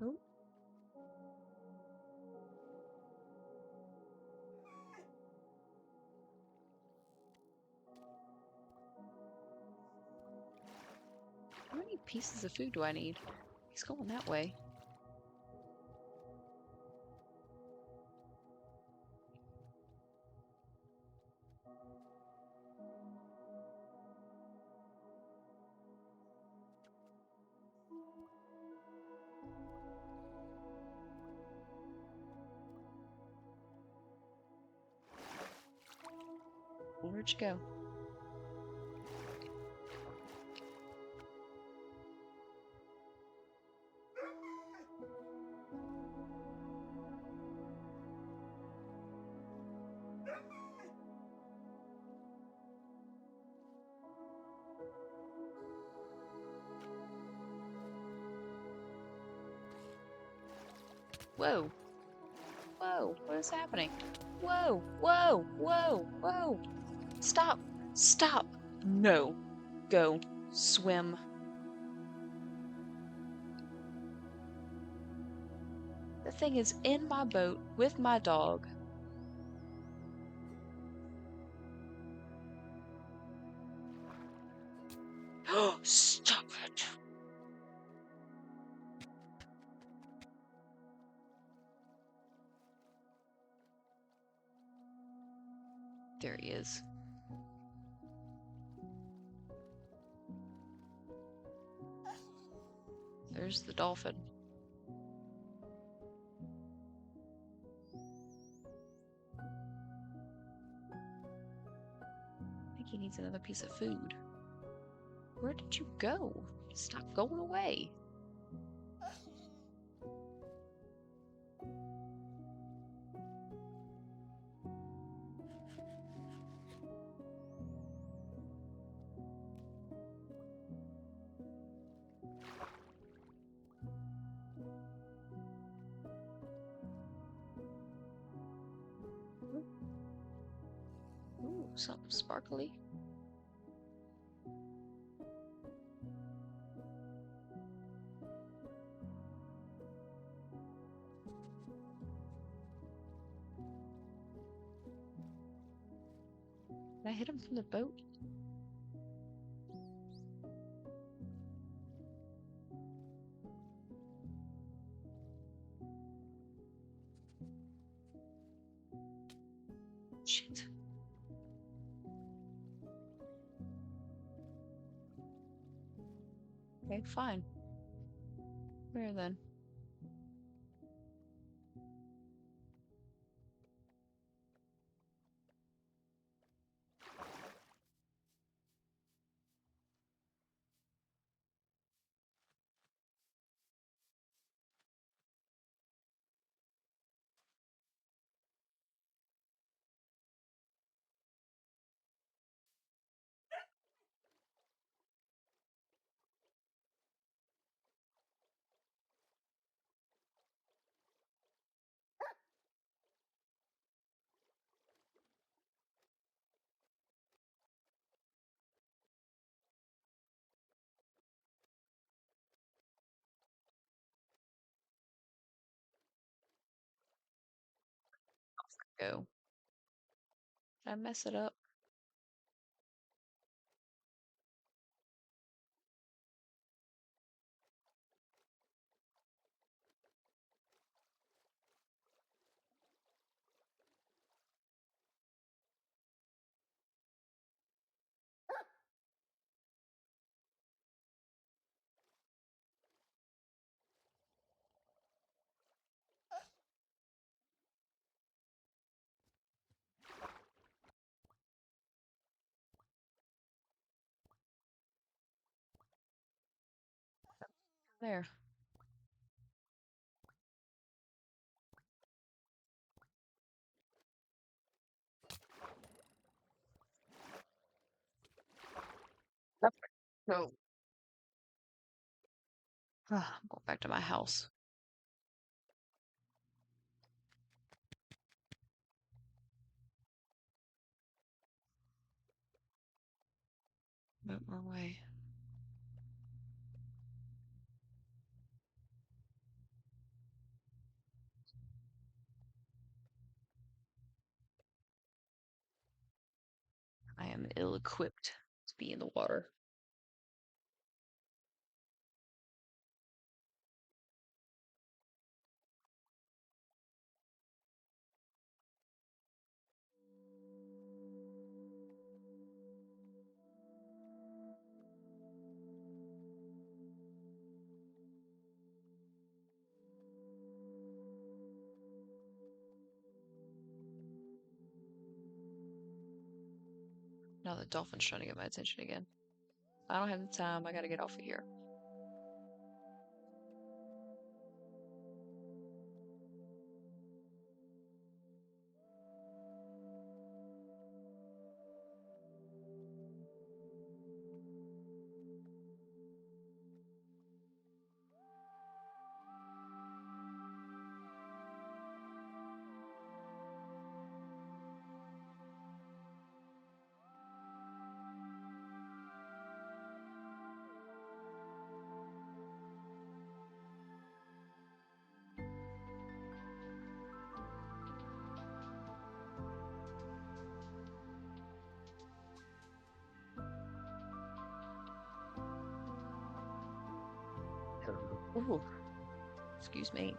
[SPEAKER 1] Oh, how many pieces of food do I need? He's going that way. Where'd you go? Whoa! Whoa! What is happening? Whoa! Whoa! Whoa! Whoa! Stop! Stop! No! Go! Swim! The thing is in my boat with my dog. Oh, stop it! There he is. There's the dolphin. I think he needs another piece of food. Where did you go? Stop going away. Ooh, something sparkly. Did I hit him from the boat? Shit. Okay, fine. Where then? go. Did I mess it up? There. Perfect. So, I'm going back to my house. Move my way. I am ill-equipped to be in the water. Now the dolphin's trying to get my attention again. I don't have the time. I gotta get off of here. Ooh, excuse me.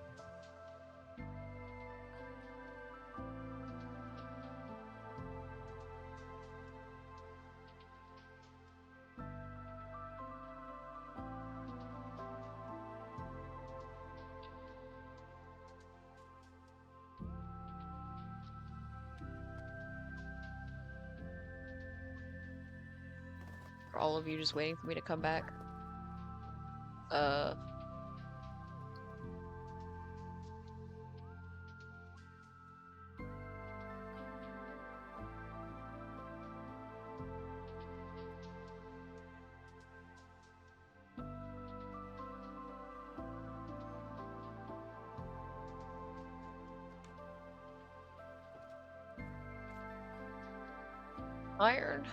[SPEAKER 1] For all of you just waiting for me to come back. Uh, iron.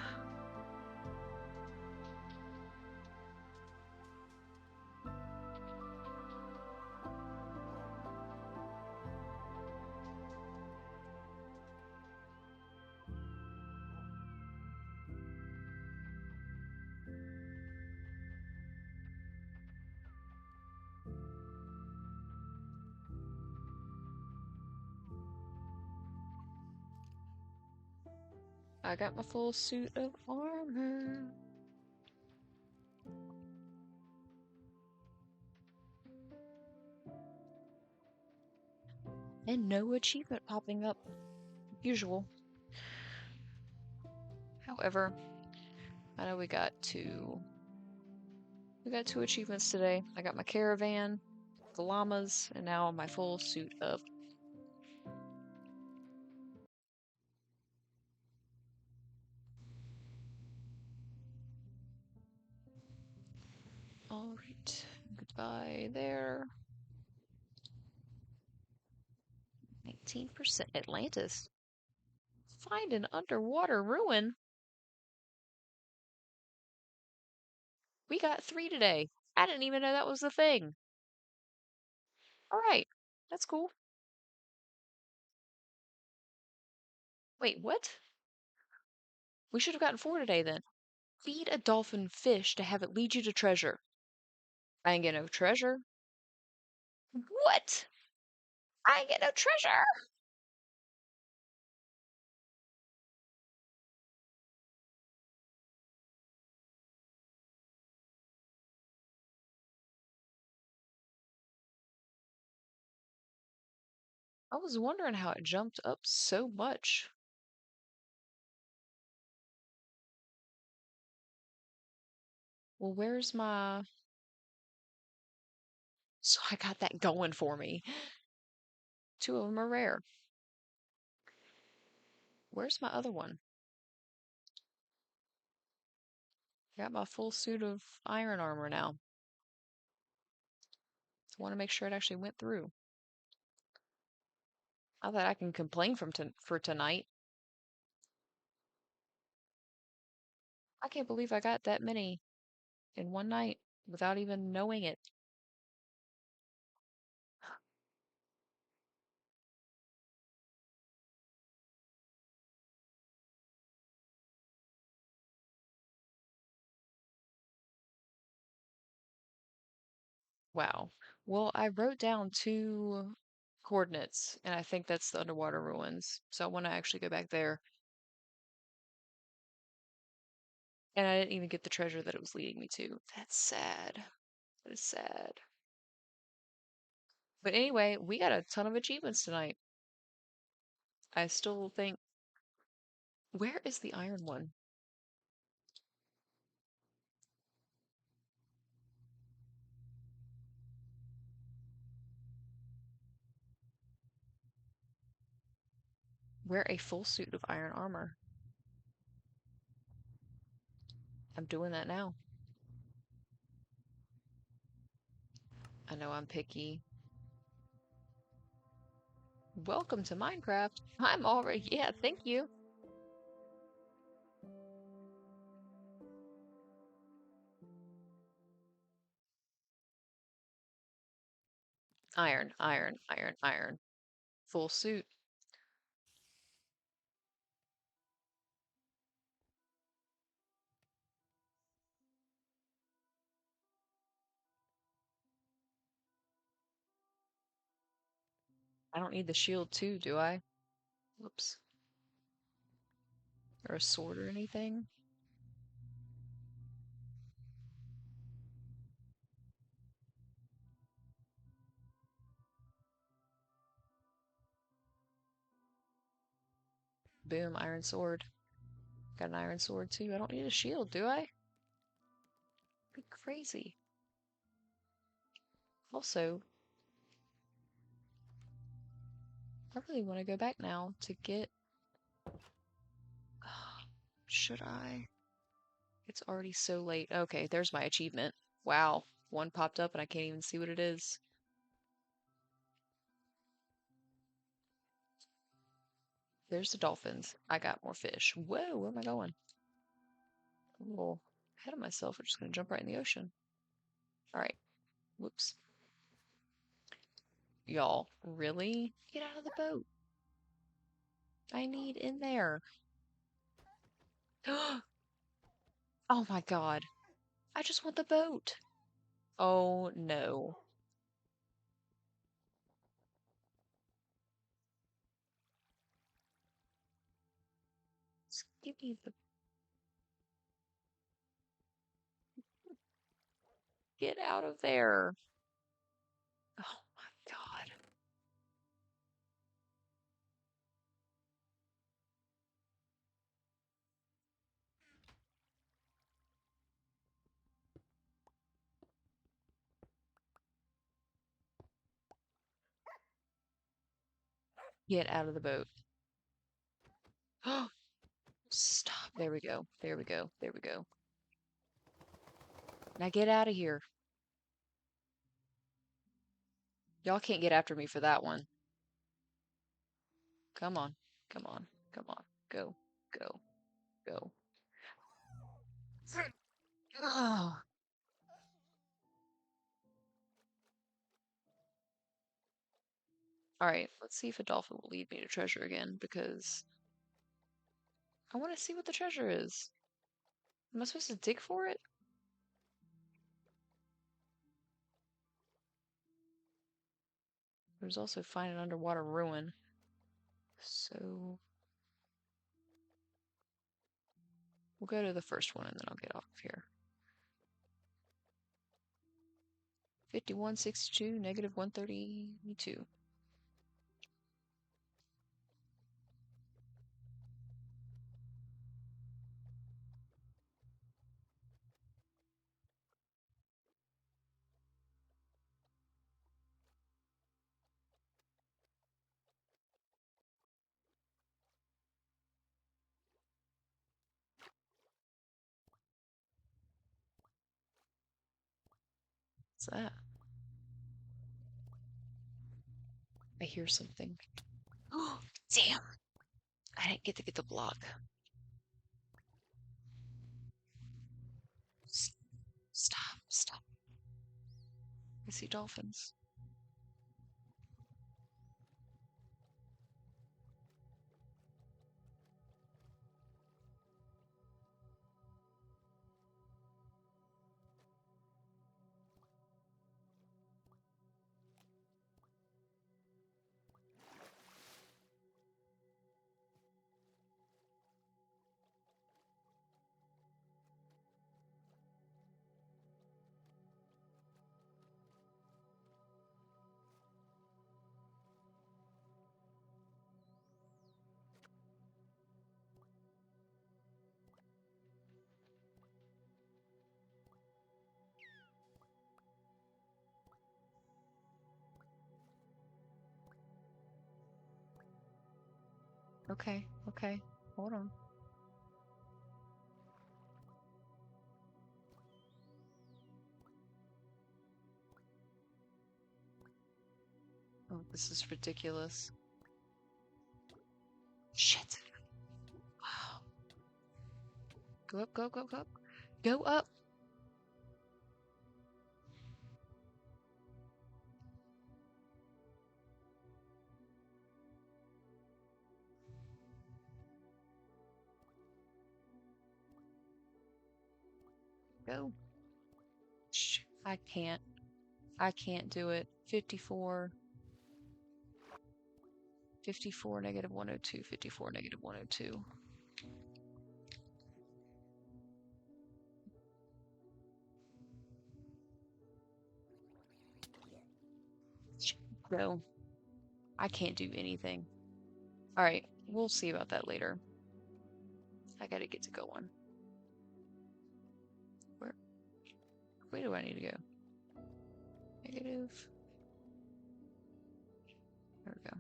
[SPEAKER 1] I got my full suit of armor. And no achievement popping up. Usual. However, I know we got two achievements today. I got my caravan, the llamas, and now my full suit of. Alright. Goodbye there. 19% Atlantis. Find an underwater ruin. We got 3 today. I didn't even know that was a thing. Alright. That's cool. Wait, what? We should have gotten 4 today then. Feed a dolphin fish to have it lead you to treasure. I ain't get no treasure. What? I ain't get no treasure. I was wondering how it jumped up so much. Well, where's my... So I got that going for me. 2 of them are rare. Where's my other one? I got my full suit of iron armor now. I want to make sure it actually went through. Not that I can complain for tonight. I can't believe I got that many in one night without even knowing it. Wow. Well, I wrote down 2 coordinates, and I think that's the underwater ruins. So I want to actually go back there. And I didn't even get the treasure that it was leading me to. That's sad. That is sad. But anyway, we got a ton of achievements tonight. I still think, where is the iron one? Wear a full suit of iron armor. I'm doing that now. I know I'm picky. Welcome to Minecraft. I'm already, yeah, thank you. Iron, iron, iron, iron. Full suit. I don't need the shield too, do I? Whoops. Or a sword or anything? Boom, iron sword. Got an iron sword too. I don't need a shield, do I? Be crazy. Also, I really want to go back now to get... Should I? It's already so late. Okay, there's my achievement. Wow. One popped up and I can't even see what it is. There's the dolphins. I got more fish. Whoa, where am I going? I'm a little ahead of myself. I'm just going to jump right in the ocean. All right. Whoops. Y'all, really? Get out of the boat. I need in there. Oh my God. I just want the boat. Oh no. Just give me the... Get out of there. Oh my God. Get out of the boat. Stop. There we go. There we go. There we go. Now get out of here. Y'all can't get after me for that one. Come on. Come on. Come on. Go. Go. Go. Oh. All right. Let's see if a dolphin will lead me to treasure again because I want to see what the treasure is. Am I supposed to dig for it? There's also find an underwater ruin. So we'll go to the first one and then I'll get off of here. 5162, negative 132. What's that? I hear something. Oh, damn! I didn't get to get the block. Stop, stop. I see dolphins. Okay, okay. Hold on. Oh, this is ridiculous. Shit. Wow. Go up, go, go, go. Go up. Go. Shh. I can't. I can't do it. 54. 54, negative 102. 54, negative 102. Go. I can't do anything. Alright, we'll see about that later. I gotta get to going. Where do I need to go? Negative. There we go.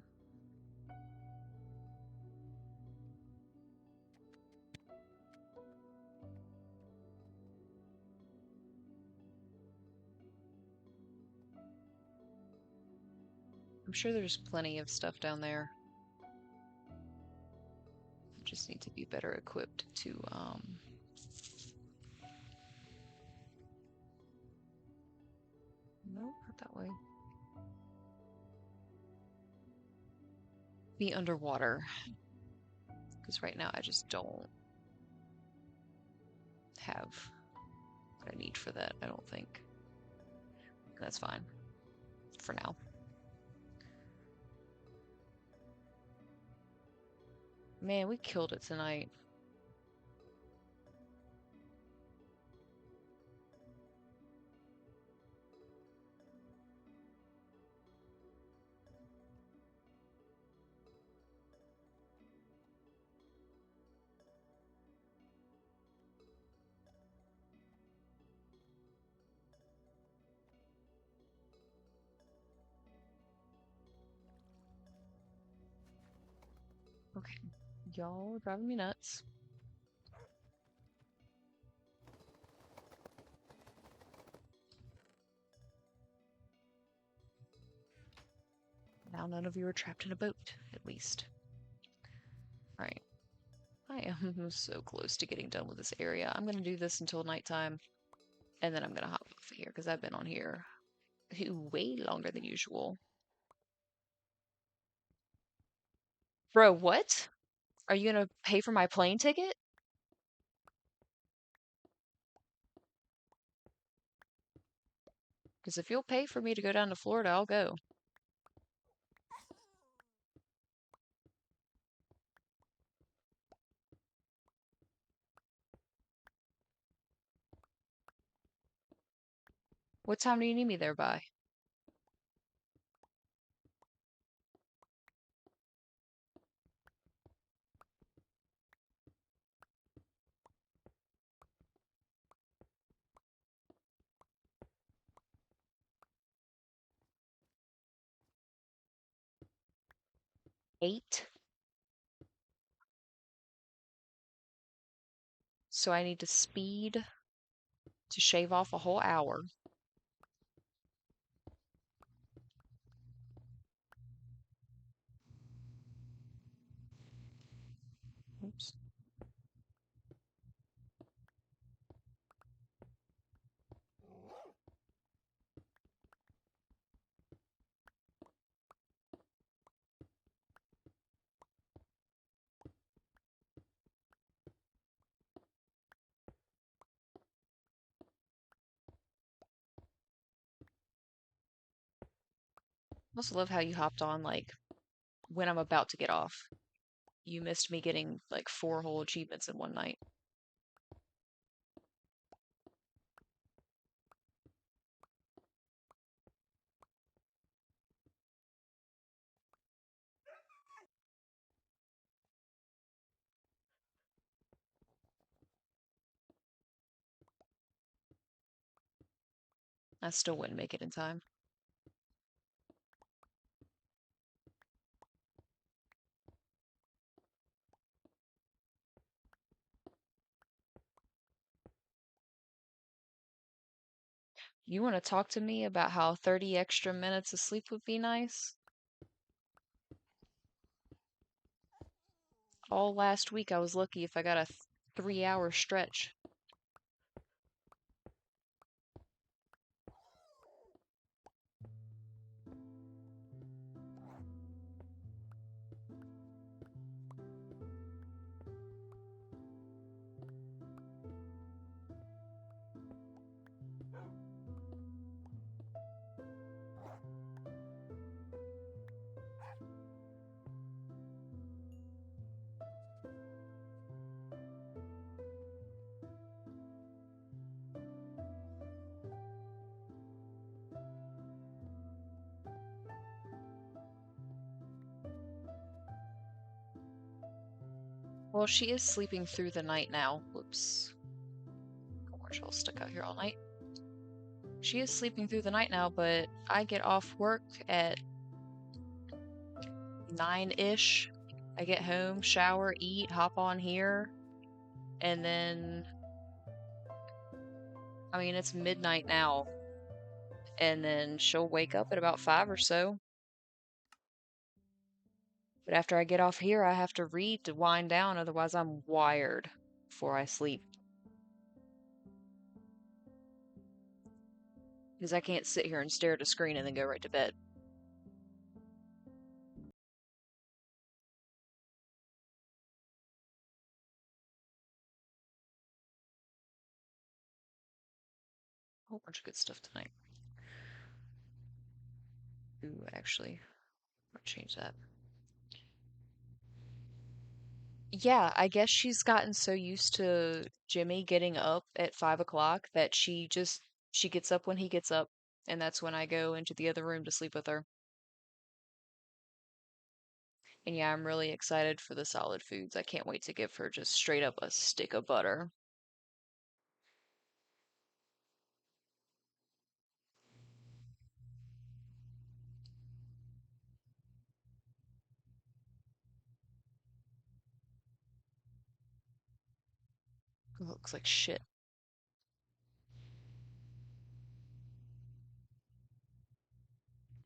[SPEAKER 1] I'm sure there's plenty of stuff down there. I just need to be better equipped to, no, not that way. Be underwater. Because right now I just don't have what I need for that, I don't think. That's fine. For now. Man, we killed it tonight. Okay. Y'all are driving me nuts. Now none of you are trapped in a boat, at least. Alright. I am so close to getting done with this area. I'm gonna do this until nighttime, and then I'm gonna hop off of here, because I've been on here way longer than usual. Bro, what? Are you gonna pay for my plane ticket? Because if you'll pay for me to go down to Florida, I'll go. What time do you need me there by? 8? So I need to speed to shave off a whole hour. Oops. I also love how you hopped on, like, when I'm about to get off. You missed me getting, like, 4 whole achievements in one night. I still wouldn't make it in time. You want to talk to me about how 30 extra minutes of sleep would be nice? All last week I was lucky if I got a 3-hour stretch. Well, she is sleeping through the night now. Whoops. Commercial stuck out here all night. She is sleeping through the night now, but I get off work at 9-ish. I get home, shower, eat, hop on here, and then, I mean, it's midnight now, and then she'll wake up at about 5 or so. But after I get off here, I have to read to wind down, otherwise I'm wired before I sleep. Because I can't sit here and stare at a screen and then go right to bed. A whole bunch of good stuff tonight. Ooh, actually, I'll change that. Yeah, I guess she's gotten so used to Jimmy getting up at 5 o'clock that she gets up when he gets up, and that's when I go into the other room to sleep with her. And yeah, I'm really excited for the solid foods. I can't wait to give her just straight up a stick of butter. It looks like shit.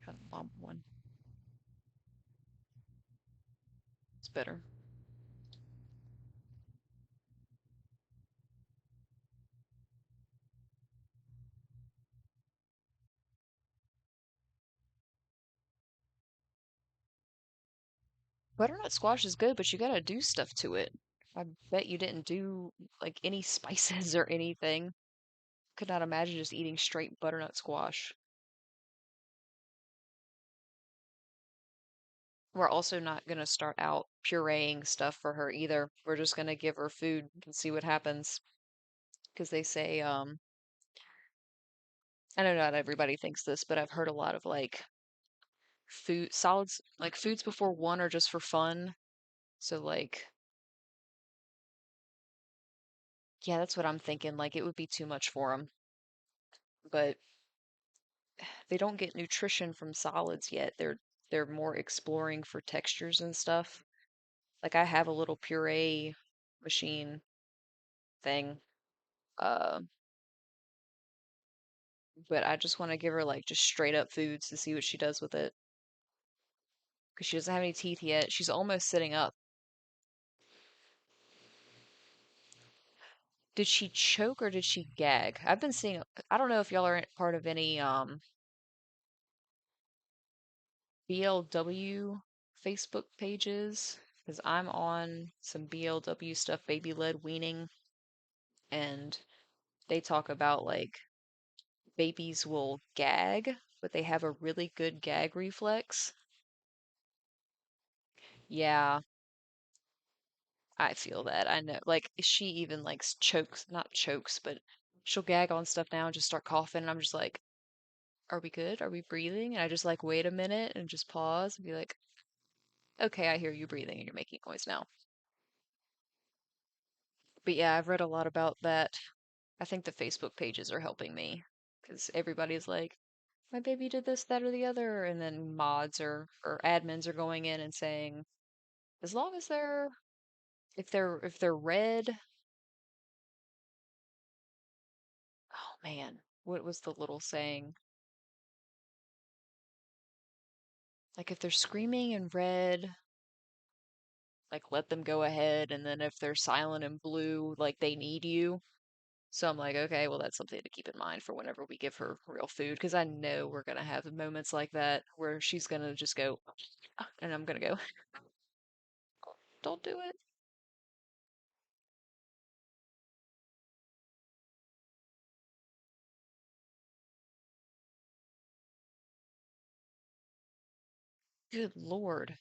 [SPEAKER 1] Got a lump one. It's better. Butternut squash is good, but you gotta do stuff to it. I bet you didn't do like any spices or anything. Could not imagine just eating straight butternut squash. We're also not gonna start out pureeing stuff for her either. We're just gonna give her food and see what happens. Because they say, I know not everybody thinks this, but I've heard a lot of like food solids, like foods before one are just for fun. So like, yeah, that's what I'm thinking. Like it would be too much for them, but they don't get nutrition from solids yet. They're more exploring for textures and stuff. Like I have a little puree machine thing, uh, but I just want to give her like just straight up foods to see what she does with it because she doesn't have any teeth yet. She's almost sitting up. Did she choke or did she gag? I've been seeing, I don't know if y'all are part of any BLW Facebook pages because I'm on some BLW stuff, baby led weaning, and they talk about like babies will gag, but they have a really good gag reflex. Yeah, I feel that. I know. Like she even like chokes, not chokes, but she'll gag on stuff now and just start coughing, and I'm just like, "Are we good? Are we breathing?" And I just like wait a minute and just pause and be like, "Okay, I hear you breathing and you're making noise now." But yeah, I've read a lot about that. I think the Facebook pages are helping me because everybody's like, my baby did this, that, or the other, and then mods or admins are going in and saying, as long as if they're red, oh man, what was the little saying? Like if they're screaming in red, like let them go ahead, and then if they're silent in blue, like they need you. So I'm like, okay, well that's something to keep in mind for whenever we give her real food, because I know we're gonna have moments like that where she's gonna just go, "Ah," and I'm gonna go, don't do it. Good Lord.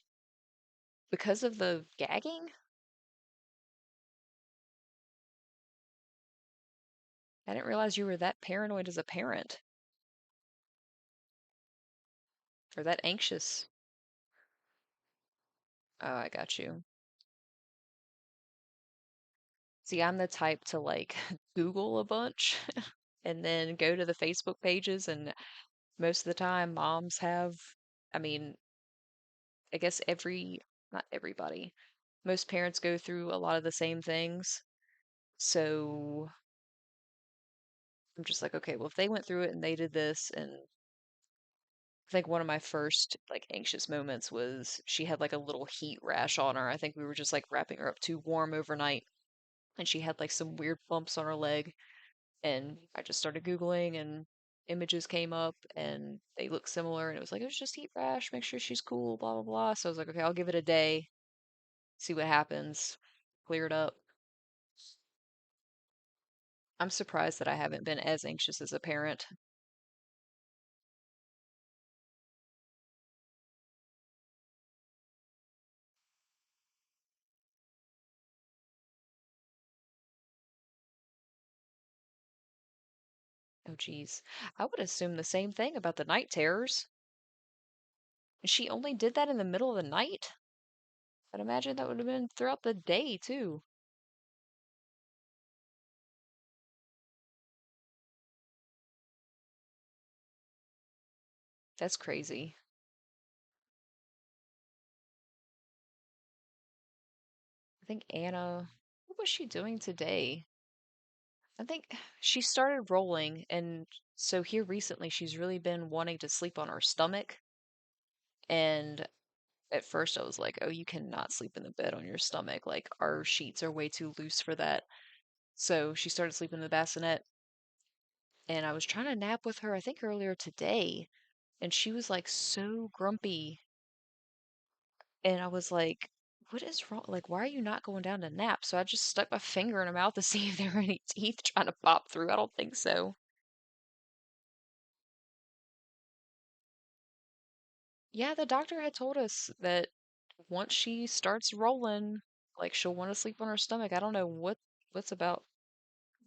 [SPEAKER 1] Because of the gagging? I didn't realize you were that paranoid as a parent, or that anxious. Oh, I got you. See, I'm the type to like Google a bunch and then go to the Facebook pages, and most of the time, moms have, I mean, I guess not everybody, most parents go through a lot of the same things. So I'm just like, okay, well, if they went through it and they did this, and I think one of my first like anxious moments was she had like a little heat rash on her. I think we were just like wrapping her up too warm overnight, and she had like some weird bumps on her leg. And I just started Googling, and images came up, and they looked similar. And it was like, it was just heat rash. Make sure she's cool, blah, blah, blah. So I was like, okay, I'll give it a day, see what happens. Clear it up. I'm surprised that I haven't been as anxious as a parent. Oh, geez. I would assume the same thing about the night terrors. She only did that in the middle of the night? I'd imagine that would have been throughout the day, too. That's crazy. I think Anna, what was she doing today? I think she started rolling, and so here recently she's really been wanting to sleep on her stomach. And at first I was like, oh, you cannot sleep in the bed on your stomach. Like, our sheets are way too loose for that. So she started sleeping in the bassinet, and I was trying to nap with her, I think earlier today, and she was like so grumpy. And I was like, what is wrong? Like, why are you not going down to nap? So I just stuck my finger in her mouth to see if there were any teeth trying to pop through. I don't think so. Yeah, the doctor had told us that once she starts rolling, like she'll want to sleep on her stomach. I don't know what's about,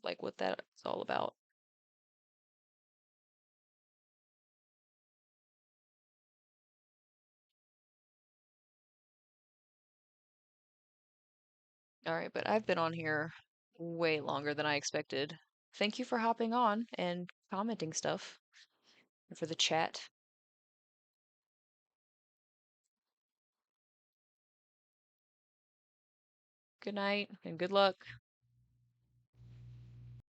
[SPEAKER 1] like what that's all about. All right, but I've been on here way longer than I expected. Thank you for hopping on and commenting stuff and for the chat. Good night and good luck.